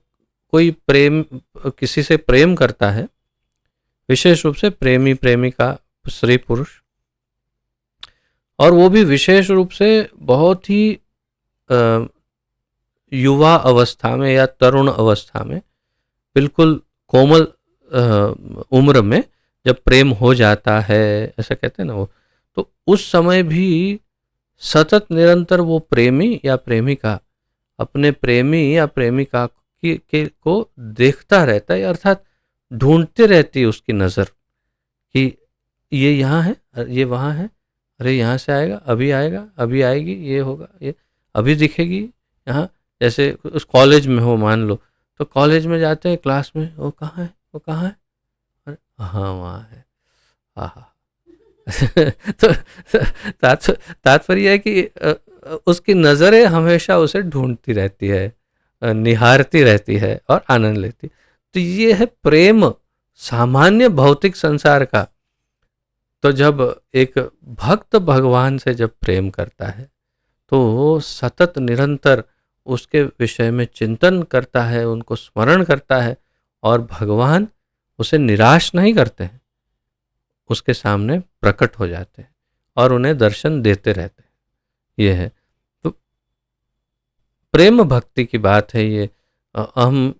कोई प्रेम किसी से प्रेम करता है, विशेष रूप से प्रेमी प्रेमिका स्त्री पुरुष, और वो भी विशेष रूप से बहुत ही युवा अवस्था में या तरुण अवस्था में, बिल्कुल कोमल उम्र में जब प्रेम हो जाता है, ऐसा कहते हैं ना वो, तो उस समय भी सतत निरंतर वो प्रेमी या प्रेमिका अपने प्रेमी या प्रेमिका को देखता रहता है, अर्थात ढूंढते रहती है उसकी नज़र कि ये यहाँ है, ये वहाँ है, अरे यहाँ से आएगा, अभी आएगा, अभी आएगी, ये होगा, ये अभी दिखेगी यहाँ। जैसे उस कॉलेज में हो मान लो, तो कॉलेज में जाते हैं क्लास में, वो कहाँ है, वो कहाँ है, अरे हाँ वहाँ है, हाँ तो तात्पर्य है कि उसकी नज़रें हमेशा उसे ढूंढती रहती है, निहारती रहती है और आनंद लेती। तो ये है प्रेम सामान्य भौतिक संसार का, तो जब एक भक्त भगवान से जब प्रेम करता है तो वो सतत निरंतर उसके विषय में चिंतन करता है, उनको स्मरण करता है, और भगवान उसे निराश नहीं करते हैं, उसके सामने प्रकट हो जाते हैं और उन्हें दर्शन देते रहते हैं। ये है तो प्रेम भक्ति की बात है ये। हम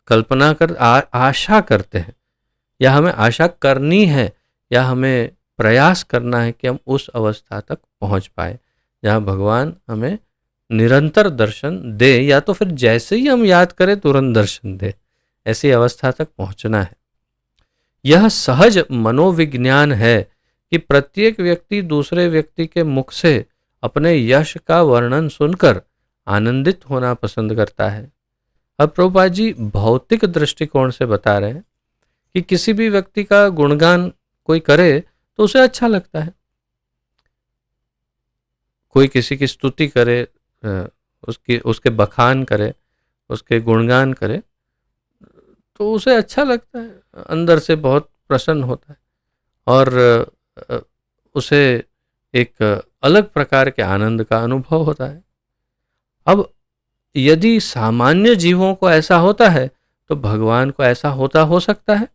कल्पना कर आशा करते हैं, या हमें आशा करनी है, या हमें प्रयास करना है कि हम उस अवस्था तक पहुंच पाए जहां भगवान हमें निरंतर दर्शन दे, या तो फिर जैसे ही हम याद करें तुरंत दर्शन दे, ऐसी अवस्था तक पहुंचना है। यह सहज मनोविज्ञान है कि प्रत्येक व्यक्ति दूसरे व्यक्ति के मुख से अपने यश का वर्णन सुनकर आनंदित होना पसंद करता है। अब प्रभुपाद जी भौतिक दृष्टिकोण से बता रहे हैं कि किसी भी व्यक्ति का गुणगान कोई करे तो उसे अच्छा लगता है। कोई किसी की स्तुति करे, उसके बखान करे, उसके गुणगान करे, तो उसे अच्छा लगता है, अंदर से बहुत प्रसन्न होता है, और उसे एक अलग प्रकार के आनंद का अनुभव होता है। अब यदि सामान्य जीवों को ऐसा होता है तो भगवान को ऐसा होता हो सकता है।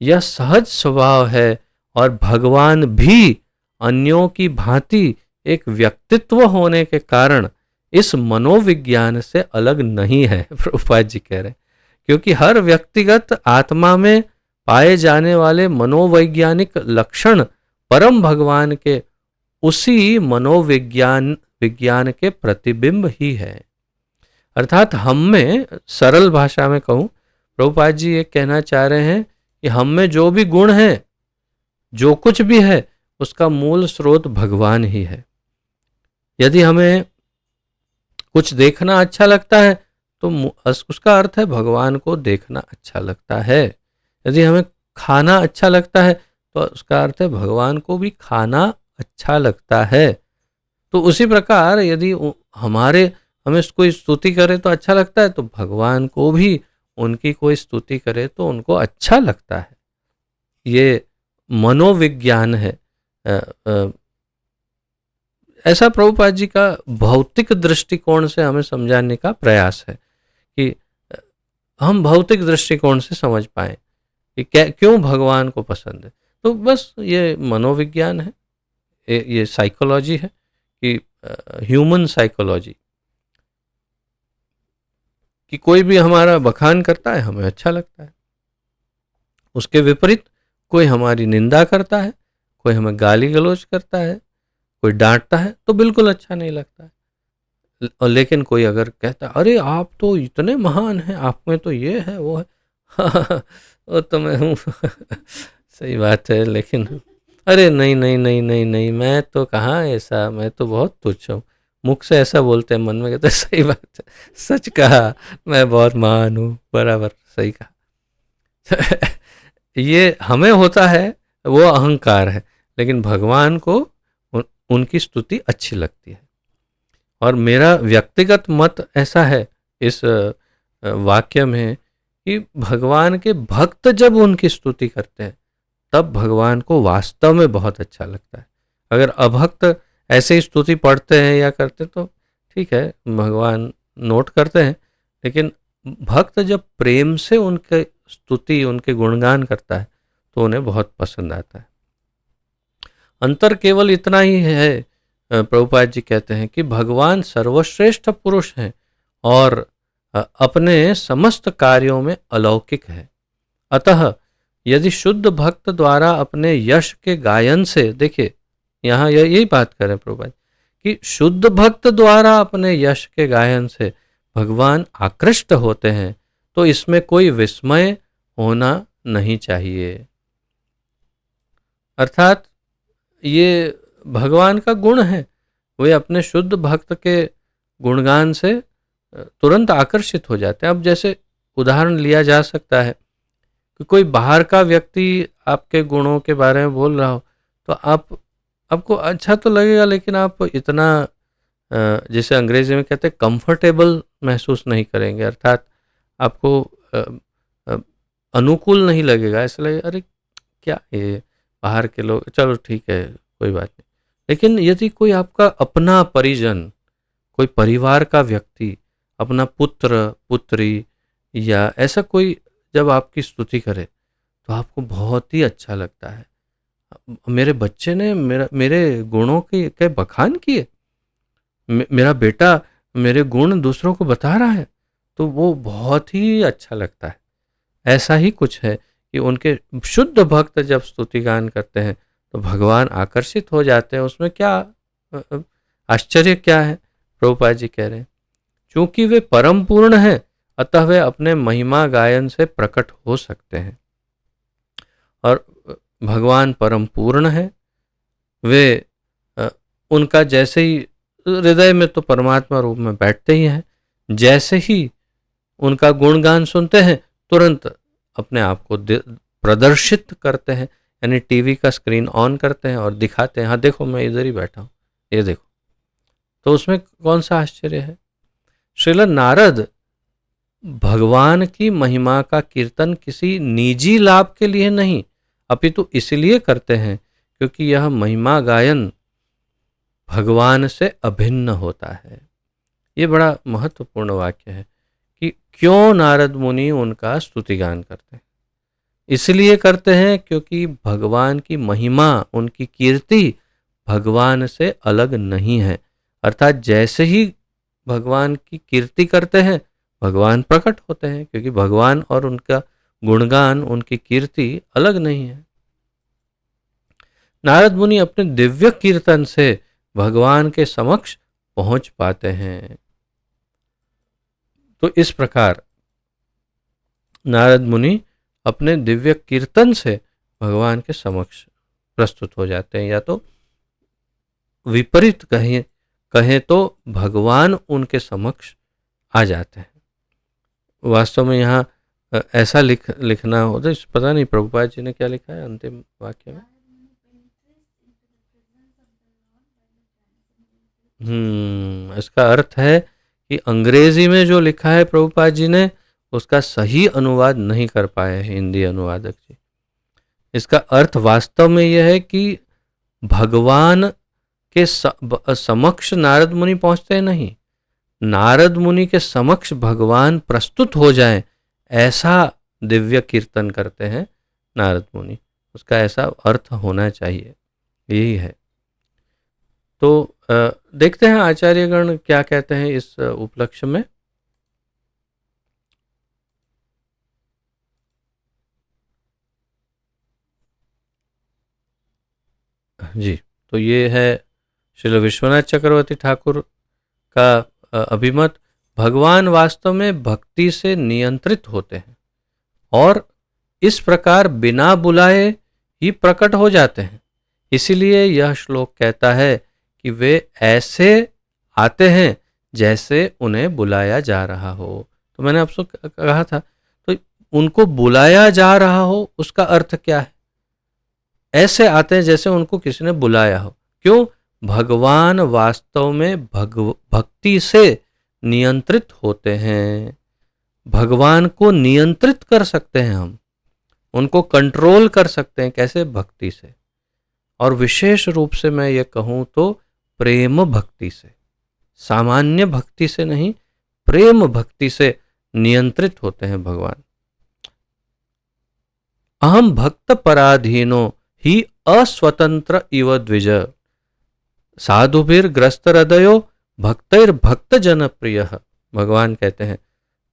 यह सहज स्वभाव है, और भगवान भी अन्यों की भांति एक व्यक्तित्व होने के कारण इस मनोविज्ञान से अलग नहीं है। प्रभुपाद जी कह रहे हैं, क्योंकि हर व्यक्तिगत आत्मा में पाए जाने वाले मनोवैज्ञानिक लक्षण परम भगवान के उसी विज्ञान के प्रतिबिंब ही है। अर्थात हम में, सरल भाषा में कहूं, प्रभुपाद जी ये कहना चाह रहे हैं कि हम में जो भी गुण है, जो कुछ भी है, उसका मूल स्रोत भगवान ही है। यदि हमें कुछ देखना अच्छा लगता है तो उसका अर्थ है भगवान को देखना अच्छा लगता है। यदि हमें खाना अच्छा लगता है तो उसका अर्थ है भगवान को भी खाना अच्छा लगता है। तो उसी प्रकार यदि हमें कोई स्तुति करे तो अच्छा लगता है, तो भगवान को भी उनकी कोई स्तुति करे तो उनको अच्छा लगता है। ये मनोविज्ञान है। ऐसा प्रभुपाद जी का भौतिक दृष्टिकोण से हमें समझाने का प्रयास है कि हम भौतिक दृष्टिकोण से समझ पाए कि क्यों भगवान को पसंद है। तो बस ये मनोविज्ञान है, ये साइकोलॉजी है, कि ह्यूमन साइकोलॉजी, कि कोई भी हमारा बखान करता है हमें अच्छा लगता है, उसके विपरीत कोई हमारी निंदा करता है, कोई हमें गाली गलौज करता है, कोई डांटता है तो बिल्कुल अच्छा नहीं लगता है। और लेकिन कोई अगर कहता है अरे आप तो इतने महान हैं, आप में तो ये है वो है, वो तो मैं हूँ। सही बात है, लेकिन अरे नहीं नहीं नहीं नहीं नहीं, मैं तो कहाँ ऐसा, मैं तो बहुत तुच्छ हूँ। मुख से ऐसा बोलते हैं, मन में कहते हैं सही बात है, सच कहा, मैं बहुत महान हूँ, बराबर सही कहा। ये हमें होता है, वो अहंकार है, लेकिन भगवान को उनकी स्तुति अच्छी लगती है। और मेरा व्यक्तिगत मत ऐसा है इस वाक्य में कि भगवान के भक्त जब उनकी स्तुति करते हैं तब भगवान को वास्तव में बहुत अच्छा लगता है। अगर अभक्त ऐसे ही स्तुति पढ़ते हैं या करते तो ठीक है, भगवान नोट करते हैं, लेकिन भक्त जब प्रेम से उनके स्तुति, उनके गुणगान करता है तो उन्हें बहुत पसंद आता है। अंतर केवल इतना ही है, प्रभुपाद जी कहते हैं कि भगवान सर्वश्रेष्ठ पुरुष हैं और अपने समस्त कार्यों में अलौकिक है। अतः यदि शुद्ध भक्त द्वारा अपने यश के गायन से, देखिए यहाँ यही बात करें प्रभुपाद कि शुद्ध भक्त द्वारा अपने यश के गायन से भगवान आकृष्ट होते हैं, तो इसमें कोई विस्मय होना नहीं चाहिए। अर्थात ये भगवान का गुण है, वे अपने शुद्ध भक्त के गुणगान से तुरंत आकर्षित हो जाते हैं। अब जैसे उदाहरण लिया जा सकता है कि कोई बाहर का व्यक्ति आपके गुणों के बारे में बोल रहा हो तो आपको अच्छा तो लगेगा, लेकिन आप इतना जैसे अंग्रेजी में कहते हैं कंफर्टेबल महसूस नहीं करेंगे। अर्थात आपको अनुकूल नहीं लगेगा, ऐसा लगेगा अरे क्या ये बाहर के लोग, चलो ठीक है कोई बात नहीं। लेकिन यदि कोई आपका अपना परिजन, कोई परिवार का व्यक्ति, अपना पुत्र पुत्री या ऐसा कोई जब आपकी स्तुति करे तो आपको बहुत ही अच्छा लगता है। मेरे बच्चे ने मेरे गुणों के बखान किए, मेरा बेटा मेरे गुण दूसरों को बता रहा है, तो वो बहुत ही अच्छा लगता है। ऐसा ही कुछ है कि उनके शुद्ध भक्त जब स्तुति गान करते हैं तो भगवान आकर्षित हो जाते हैं। उसमें क्या आश्चर्य क्या है? प्रभुपाद जी कह रहे हैं क्योंकि वे परम पूर्ण हैं, अतः वे अपने महिमा गायन से प्रकट हो सकते हैं। और भगवान परम पूर्ण है, वे उनका जैसे ही हृदय में तो परमात्मा रूप में बैठते ही हैं, जैसे ही उनका गुणगान सुनते हैं तुरंत अपने आप को प्रदर्शित करते हैं, यानी टीवी का स्क्रीन ऑन करते हैं और दिखाते हैं, हाँ देखो मैं इधर ही बैठा हूँ, ये देखो। तो उसमें कौन सा आश्चर्य है? श्रील नारद भगवान की महिमा का कीर्तन किसी निजी लाभ के लिए नहीं, अपितु इसलिए करते हैं क्योंकि यह महिमा गायन भगवान से अभिन्न होता है। ये बड़ा महत्वपूर्ण वाक्य है कि क्यों नारद मुनि उनका स्तुतिगान करते हैं। इसलिए करते हैं क्योंकि भगवान की महिमा, उनकी कीर्ति भगवान से अलग नहीं है। अर्थात जैसे ही भगवान की कीर्ति करते हैं भगवान प्रकट होते हैं, क्योंकि भगवान और उनका गुणगान, उनकी कीर्ति अलग नहीं है। नारद मुनि अपने दिव्य कीर्तन से भगवान के समक्ष पहुंच पाते हैं। तो इस प्रकार नारद मुनि अपने दिव्य कीर्तन से भगवान के समक्ष प्रस्तुत हो जाते हैं, या तो विपरीत कहें तो भगवान उनके समक्ष आ जाते हैं। वास्तव में यहाँ ऐसा लिखना होता है, पता नहीं प्रभुपाद जी ने क्या लिखा है अंतिम वाक्य में। इसका अर्थ है कि अंग्रेजी में जो लिखा है प्रभुपाद जी ने उसका सही अनुवाद नहीं कर पाए हैं हिंदी अनुवादक जी। इसका अर्थ वास्तव में यह है कि भगवान के समक्ष नारद मुनि पहुंचते नहीं, नारद मुनि के समक्ष भगवान प्रस्तुत हो जाएं, ऐसा दिव्य कीर्तन करते हैं नारद मुनि। उसका ऐसा अर्थ होना चाहिए, यही है। तो देखते हैं आचार्यगण क्या कहते हैं इस उपलक्ष्य में। जी, तो ये है श्रील विश्वनाथ चक्रवर्ती ठाकुर का अभिमत। भगवान वास्तव में भक्ति से नियंत्रित होते हैं और इस प्रकार बिना बुलाए ही प्रकट हो जाते हैं। इसीलिए यह श्लोक कहता है कि वे ऐसे आते हैं जैसे उन्हें बुलाया जा रहा हो। तो मैंने आपसे कहा था, तो उनको बुलाया जा रहा हो उसका अर्थ क्या है? ऐसे आते हैं जैसे उनको किसी ने बुलाया हो। क्यों? भगवान वास्तव में भक्ति से नियंत्रित होते हैं। भगवान को नियंत्रित कर सकते हैं हम, उनको कंट्रोल कर सकते हैं। कैसे? भक्ति से। और विशेष रूप से मैं ये कहूँ तो प्रेम भक्ति से, सामान्य भक्ति से नहीं, प्रेम भक्ति से नियंत्रित होते हैं भगवान। अहम भक्त पराधीनो ही अस्वतंत्र इव द्विज, साधुभिर्ग्रस्त हृदयो भक्तिर भक्त जन प्रिय। भगवान कहते हैं,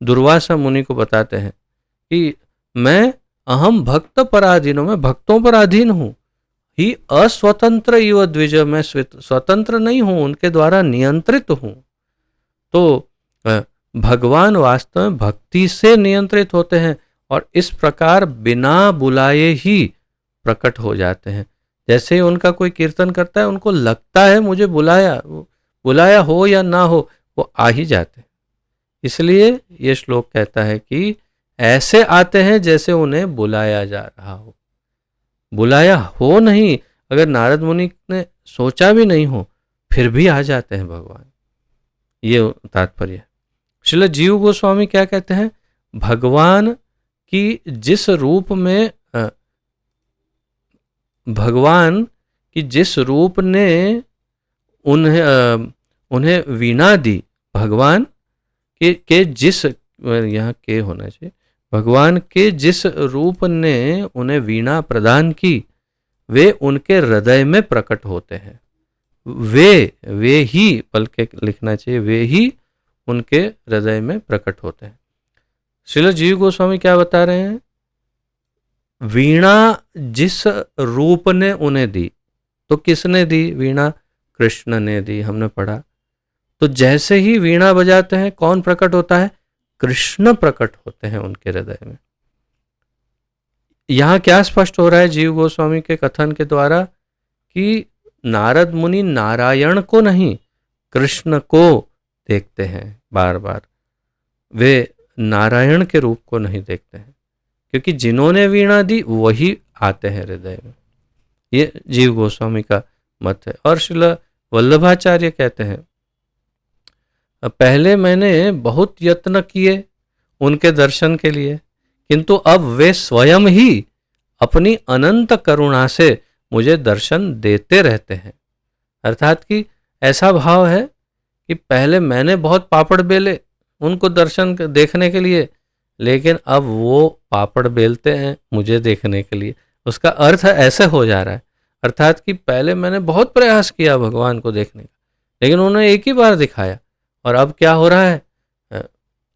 दुर्वासा मुनि को बताते हैं कि मैं अहम भक्त पराधीनो, मैं भक्तों पर अधीन हूं, ही अस्वतंत्र इव द्विज, मैं स्वतंत्र नहीं हूं, उनके द्वारा नियंत्रित हूं। तो भगवान वास्तव में भक्ति से नियंत्रित होते हैं और इस प्रकार बिना बुलाए ही प्रकट हो जाते हैं। जैसे ही उनका कोई कीर्तन करता है उनको लगता है मुझे बुलाया हो या ना हो, वो आ ही जाते हैं। इसलिए ये श्लोक कहता है कि ऐसे आते हैं जैसे उन्हें बुलाया जा रहा हो। बुलाया हो नहीं, अगर नारद मुनि ने सोचा भी नहीं हो फिर भी आ जाते हैं भगवान, ये तात्पर्य है। श्रील जीव गोस्वामी क्या कहते हैं? भगवान कि जिस रूप में भगवान की जिस रूप ने उन्हें वीणा दी, भगवान के जिस, यहाँ के होना चाहिए, भगवान के जिस रूप ने उन्हें वीणा प्रदान की, वे उनके हृदय में प्रकट होते हैं। वे ही, बल्कि लिखना चाहिए, वे ही उनके हृदय में प्रकट होते हैं। श्रील जीव गोस्वामी क्या बता रहे हैं? वीणा जिस रूप ने उन्हें दी, तो किसने दी वीणा? कृष्ण ने दी, हमने पढ़ा। तो जैसे ही वीणा बजाते हैं, कौन प्रकट होता है? कृष्ण प्रकट होते हैं उनके हृदय में। यहां क्या स्पष्ट हो रहा है जीव गोस्वामी के कथन के द्वारा? कि नारद मुनि नारायण को नहीं, कृष्ण को देखते हैं बार बार। वे नारायण के रूप को नहीं देखते हैं, क्योंकि जिन्होंने वीणा दी वही आते हैं हृदय में। ये जीव गोस्वामी का मत है। और श्रील वल्लभाचार्य कहते हैं, पहले मैंने बहुत यत्न किए उनके दर्शन के लिए, किंतु अब वे स्वयं ही अपनी अनंत करुणा से मुझे दर्शन देते रहते हैं। अर्थात कि ऐसा भाव है कि पहले मैंने बहुत पापड़ बेले उनको दर्शन देखने के लिए, लेकिन अब वो पापड़ बेलते हैं मुझे देखने के लिए। उसका अर्थ ऐसे हो जा रहा है, अर्थात कि पहले मैंने बहुत प्रयास किया भगवान को देखने का, लेकिन उन्होंने एक ही बार दिखाया, और अब क्या हो रहा है?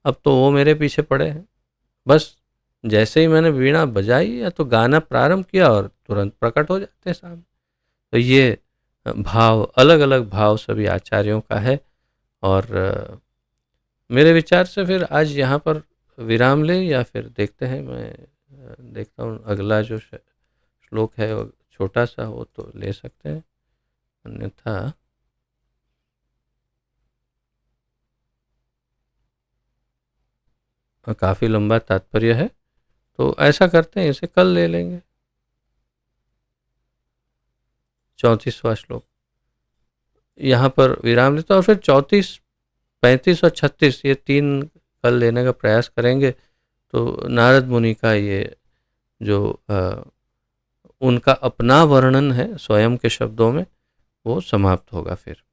अब तो वो मेरे पीछे पड़े हैं। बस जैसे ही मैंने वीणा बजाई या तो गाना प्रारंभ किया और तुरंत प्रकट हो जाते हैं सामने। तो ये भाव, अलग अलग भाव सभी आचार्यों का है। और मेरे विचार से फिर आज यहाँ पर विराम ले, या फिर देखते हैं, मैं देखता हूँ अगला जो श्लोक है वो छोटा सा हो तो ले सकते हैं, अन्यथा काफ़ी लंबा तात्पर्य है, तो ऐसा करते हैं इसे कल ले लेंगे। 34वां श्लोक यहाँ पर विराम लेते, और फिर 34, 35 और 36 ये 3 कल लेने का प्रयास करेंगे। तो नारद मुनि का ये जो उनका अपना वर्णन है स्वयं के शब्दों में, वो समाप्त होगा। फिर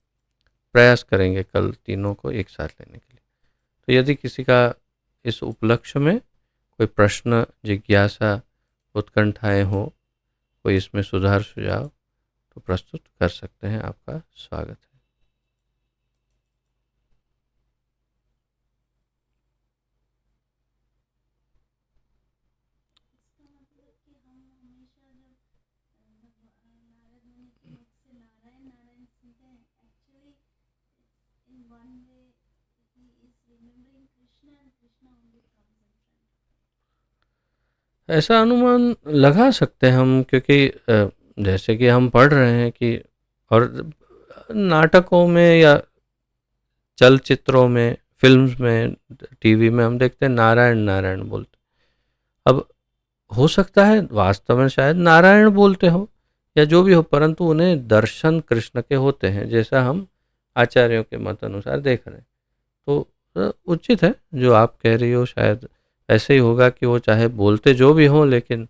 प्रयास करेंगे कल तीनों को एक साथ लेने के लिए। तो यदि किसी का इस उपलक्ष्य में कोई प्रश्न, जिज्ञासा, उत्कंठाएं हो, कोई इसमें सुधार सुझाव, तो प्रस्तुत कर सकते हैं। आपका स्वागत है। ऐसा अनुमान लगा सकते हैं हम, क्योंकि जैसे कि हम पढ़ रहे हैं कि, और नाटकों में या चलचित्रों में, फिल्म्स में, टीवी में हम देखते हैं नारायण नारायण बोलते। अब हो सकता है वास्तव में शायद नारायण बोलते हो या जो भी हो, परंतु उन्हें दर्शन कृष्ण के होते हैं, जैसा हम आचार्यों के मत अनुसार देख रहे हैं। तो उचित है जो आप कह रही हो, शायद ऐसे ही होगा कि वो चाहे बोलते जो भी हों, लेकिन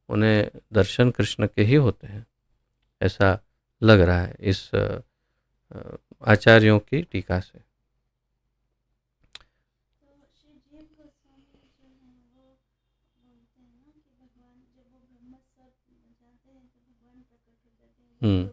उन्हें दर्शन कृष्ण के ही होते हैं, ऐसा लग रहा है इस आचार्यों की टीका से। हम्म।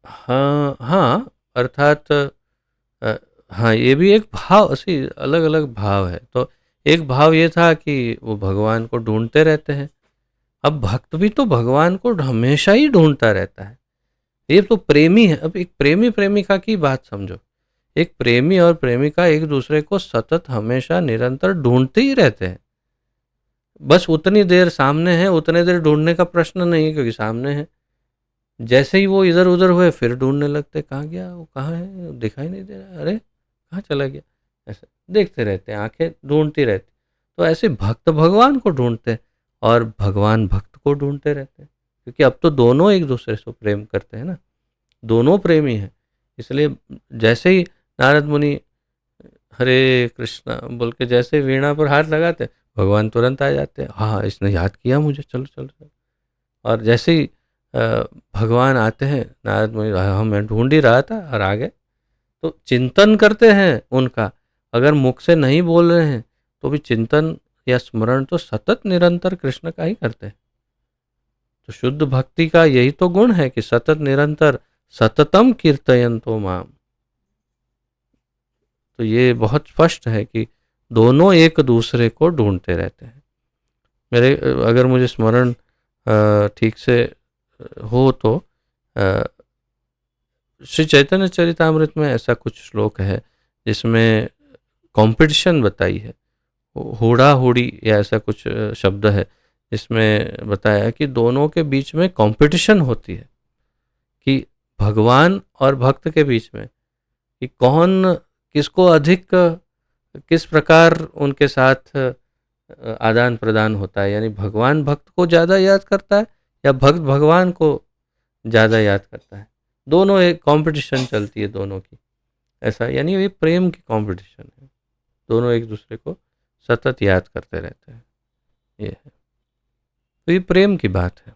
हाँ हाँ, अर्थात हाँ, ये भी एक भाव, ऐसी अलग अलग भाव है। तो एक भाव ये था कि वो भगवान को ढूंढते रहते हैं। अब भक्त भी तो भगवान को हमेशा ही ढूंढता रहता है, ये तो प्रेमी है। अब एक प्रेमी प्रेमिका की बात समझो, एक प्रेमी और प्रेमिका एक दूसरे को सतत हमेशा निरंतर ढूंढते ही रहते हैं। बस उतनी देर सामने है, उतने देर ढूंढने का प्रश्न नहीं है, क्योंकि सामने है। जैसे ही वो इधर उधर हुए फिर ढूंढने लगते, कहाँ गया वो, कहाँ है, दिखाई नहीं दे रहा, अरे कहाँ चला गया, ऐसे देखते रहते हैं, आंखें ढूंढती रहती। तो ऐसे भक्त भगवान को ढूंढते हैं और भगवान भक्त को ढूंढते रहते हैं। क्योंकि अब तो दोनों एक दूसरे से प्रेम करते हैं ना, दोनों प्रेमी हैं। इसलिए जैसे ही नारद मुनि हरे कृष्णा बोल के जैसे वीणा पर हाथ लगाते, भगवान तुरंत आ जाते हैं, हाँ इसने याद किया मुझे, चलो चलो चलो। और जैसे ही भगवान आते हैं, नारद मुनि हम मैं ढूंढ ही रहा था और आ गए। तो चिंतन करते हैं उनका, अगर मुख से नहीं बोल रहे हैं तो भी चिंतन या स्मरण तो सतत निरंतर कृष्ण का ही करते हैं। तो शुद्ध भक्ति का यही तो गुण है कि सतत निरंतर सततम कीर्तयन्तो माम। तो ये बहुत स्पष्ट है कि दोनों एक दूसरे को ढूंढते रहते हैं। मेरे अगर मुझे स्मरण ठीक से हो तो श्री चैतन्य चरितामृत में ऐसा कुछ श्लोक है जिसमें कंपटीशन बताई है, होड़ा होड़ी या ऐसा कुछ शब्द है, जिसमें बताया है कि दोनों के बीच में कंपटीशन होती है, कि भगवान और भक्त के बीच में कि कौन किसको अधिक किस प्रकार उनके साथ आदान प्रदान होता है, यानी भगवान भक्त को ज़्यादा याद करता है या भक्त भगवान को ज़्यादा याद करता है। दोनों एक कंपटीशन चलती है दोनों की, ऐसा यानी ये प्रेम की कंपटीशन है, दोनों एक दूसरे को सतत याद करते रहते हैं, ये है। तो ये प्रेम की बात है।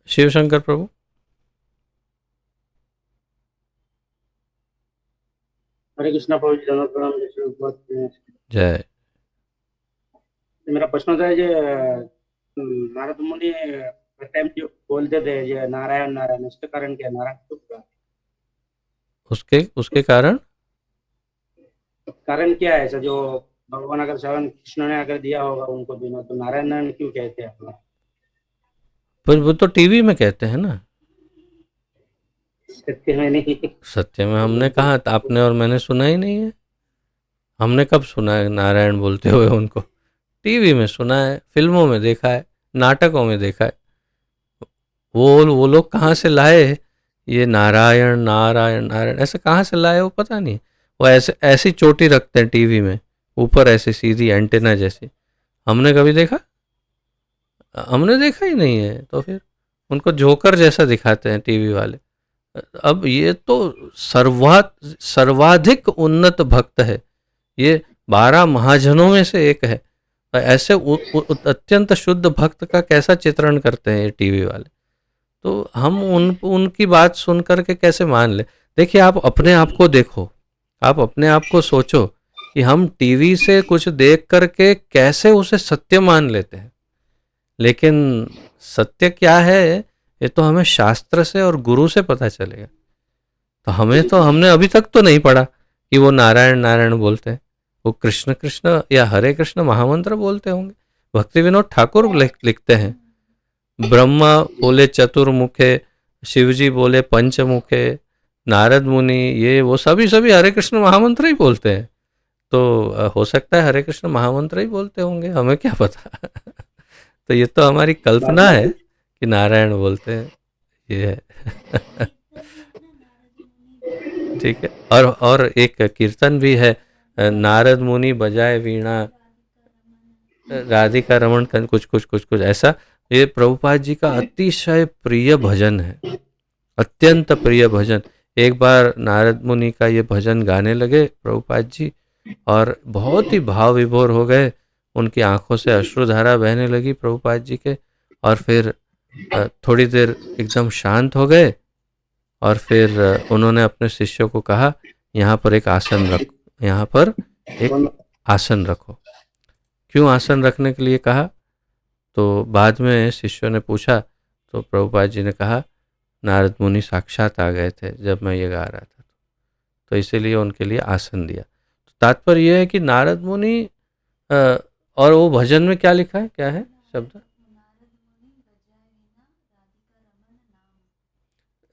शिव शंकर प्रभु। हरे कृष्णा प्रभु जी, धन्यवाद प्रणाम जय श्री भगवत। जय। मेरा प्रश्न था ये नारद मुनि हर टाइम जो बोलते थे ये नारायण नारायण, इसके कारण क्या नारायण क्यों हुआ? उसके कारण क्या है ऐसा जो भगवान अगर श्रवण कृष्ण ने अगर दिया होगा उनको बिना, तो नारायण नारायण क्यों कहते हैं अपना? पर वो तो टीवी में कहते हैं ना, सत्य में नहीं। सत्य में हमने कहा, आपने और मैंने सुना ही नहीं है। हमने कब सुना है नारायण बोलते हुए उनको? टीवी में सुना है, फिल्मों में देखा है, नाटकों में देखा है। वो लोग कहाँ से लाए ये नारायण नारायण नारायण, ऐसे कहाँ से लाए वो पता नहीं। वो ऐसे ऐसी चोटी रखते हैं टीवी में ऊपर, ऐसी सीधी एंटेना जैसी। हमने कभी देखा? हमने देखा ही नहीं है। तो फिर उनको जोकर जैसा दिखाते हैं टीवी वाले। अब ये तो सर्वाधिक उन्नत भक्त है, ये 12 महाजनों में से एक है। ऐसे अत्यंत शुद्ध भक्त का कैसा चित्रण करते हैं ये टीवी वाले। तो हम उनकी बात सुन करके कैसे मान ले? देखिए, आप अपने आप को देखो, आप अपने आप को सोचो कि हम टीवी से कुछ देख करके कैसे उसे सत्य मान लेते हैं। लेकिन सत्य क्या है ये तो हमें शास्त्र से और गुरु से पता चलेगा। तो हमने अभी तक तो नहीं पढ़ा कि वो नारायण नारायण बोलते हैं, वो कृष्ण कृष्ण या हरे कृष्ण महामंत्र बोलते होंगे। भक्ति विनोद ठाकुर लिखते हैं, ब्रह्मा बोले चतुर्मुखे, शिवजी बोले पंचमुखे, नारद मुनि ये वो सभी हरे कृष्ण महामंत्र ही बोलते हैं। तो हो सकता है हरे कृष्ण महामंत्र ही बोलते होंगे, हमें क्या पता। तो ये तो हमारी कल्पना है कि नारायण बोलते हैं, ये है। ठीक है। और एक कीर्तन भी है, नारद मुनि बजाए वीणा राधिका रमण कुछ ऐसा। ये प्रभुपाद जी का अतिशय प्रिय भजन है, अत्यंत प्रिय भजन। एक बार नारद मुनि का ये भजन गाने लगे प्रभुपाद जी, और बहुत ही भाव विभोर हो गए, उनकी आंखों से अश्रुधारा बहने लगी प्रभुपाद जी के। और फिर थोड़ी देर एकदम शांत हो गए, और फिर उन्होंने अपने शिष्यों को कहा, यहाँ पर एक आसन रखो, यहाँ पर एक आसन रखो। क्यों आसन रखने के लिए कहा? तो बाद में शिष्यों ने पूछा, तो प्रभुपाद जी ने कहा, नारद मुनि साक्षात आ गए थे जब मैं ये गा रहा था, तो इसीलिए उनके लिए आसन दिया। तो तात्पर्य यह है कि नारद मुनि और वो भजन में क्या लिखा है, क्या है शब्द?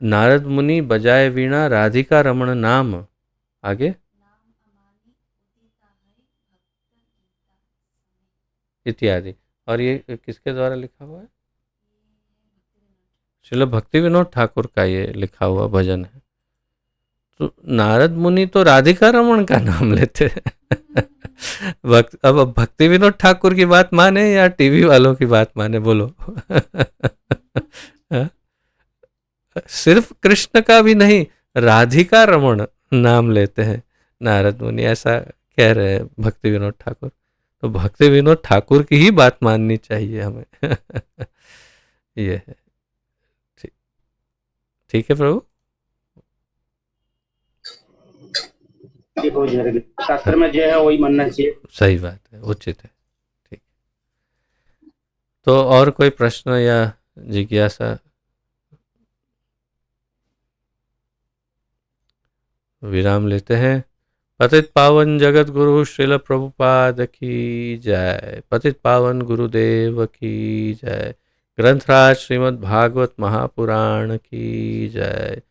नारद मुनि बजाए वीणा राधिका रमण नाम, आगे इत्यादि। और ये किसके द्वारा लिखा हुआ है? श्रील भक्ति विनोद ठाकुर का ये लिखा हुआ भजन है। तो नारद मुनि तो राधिका रमण का नाम लेते हैं। अब भक्ति विनोद ठाकुर की बात माने या टीवी वालों की बात माने, बोलो। हाँ? सिर्फ कृष्ण का भी नहीं, राधिका रमण नाम लेते हैं नारद मुनि, ऐसा कह रहे हैं भक्ति विनोद ठाकुर। तो भक्ति विनोद ठाकुर की ही बात माननी चाहिए हमें। ये है। ठीक, ठीक है प्रभु। शास्त्र में जो है वही मानना चाहिए। सही बात है, उचित है। ठीक। तो और कोई प्रश्न या जिज्ञासा? विराम लेते हैं। पतित पावन जगत गुरु श्रील प्रभुपाद की जय। पतित पावन गुरुदेव की जय। ग्रंथराज श्रीमद् भागवत महापुराण की जय।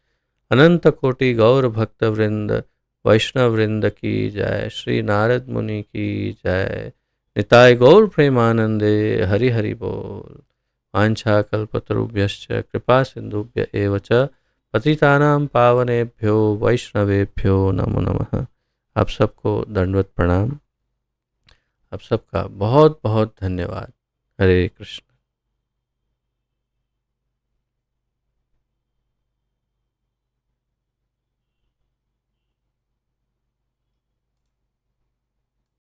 अनंत कोटि गौर भक्त वृंद वैष्णव वृंद की जय। श्री नारद मुनि की जय। निताय गौर प्रेमानंदे हरि हरि बोल। वाञ्छा कल्पतरुभ्यश्च कृपा सिंधुभ्य एव च पतितानां पावनेभ्यो वैष्णवेभ्यो नमो नमः। आप सबको दंडवत प्रणाम। आप सबका बहुत बहुत धन्यवाद। हरे कृष्ण।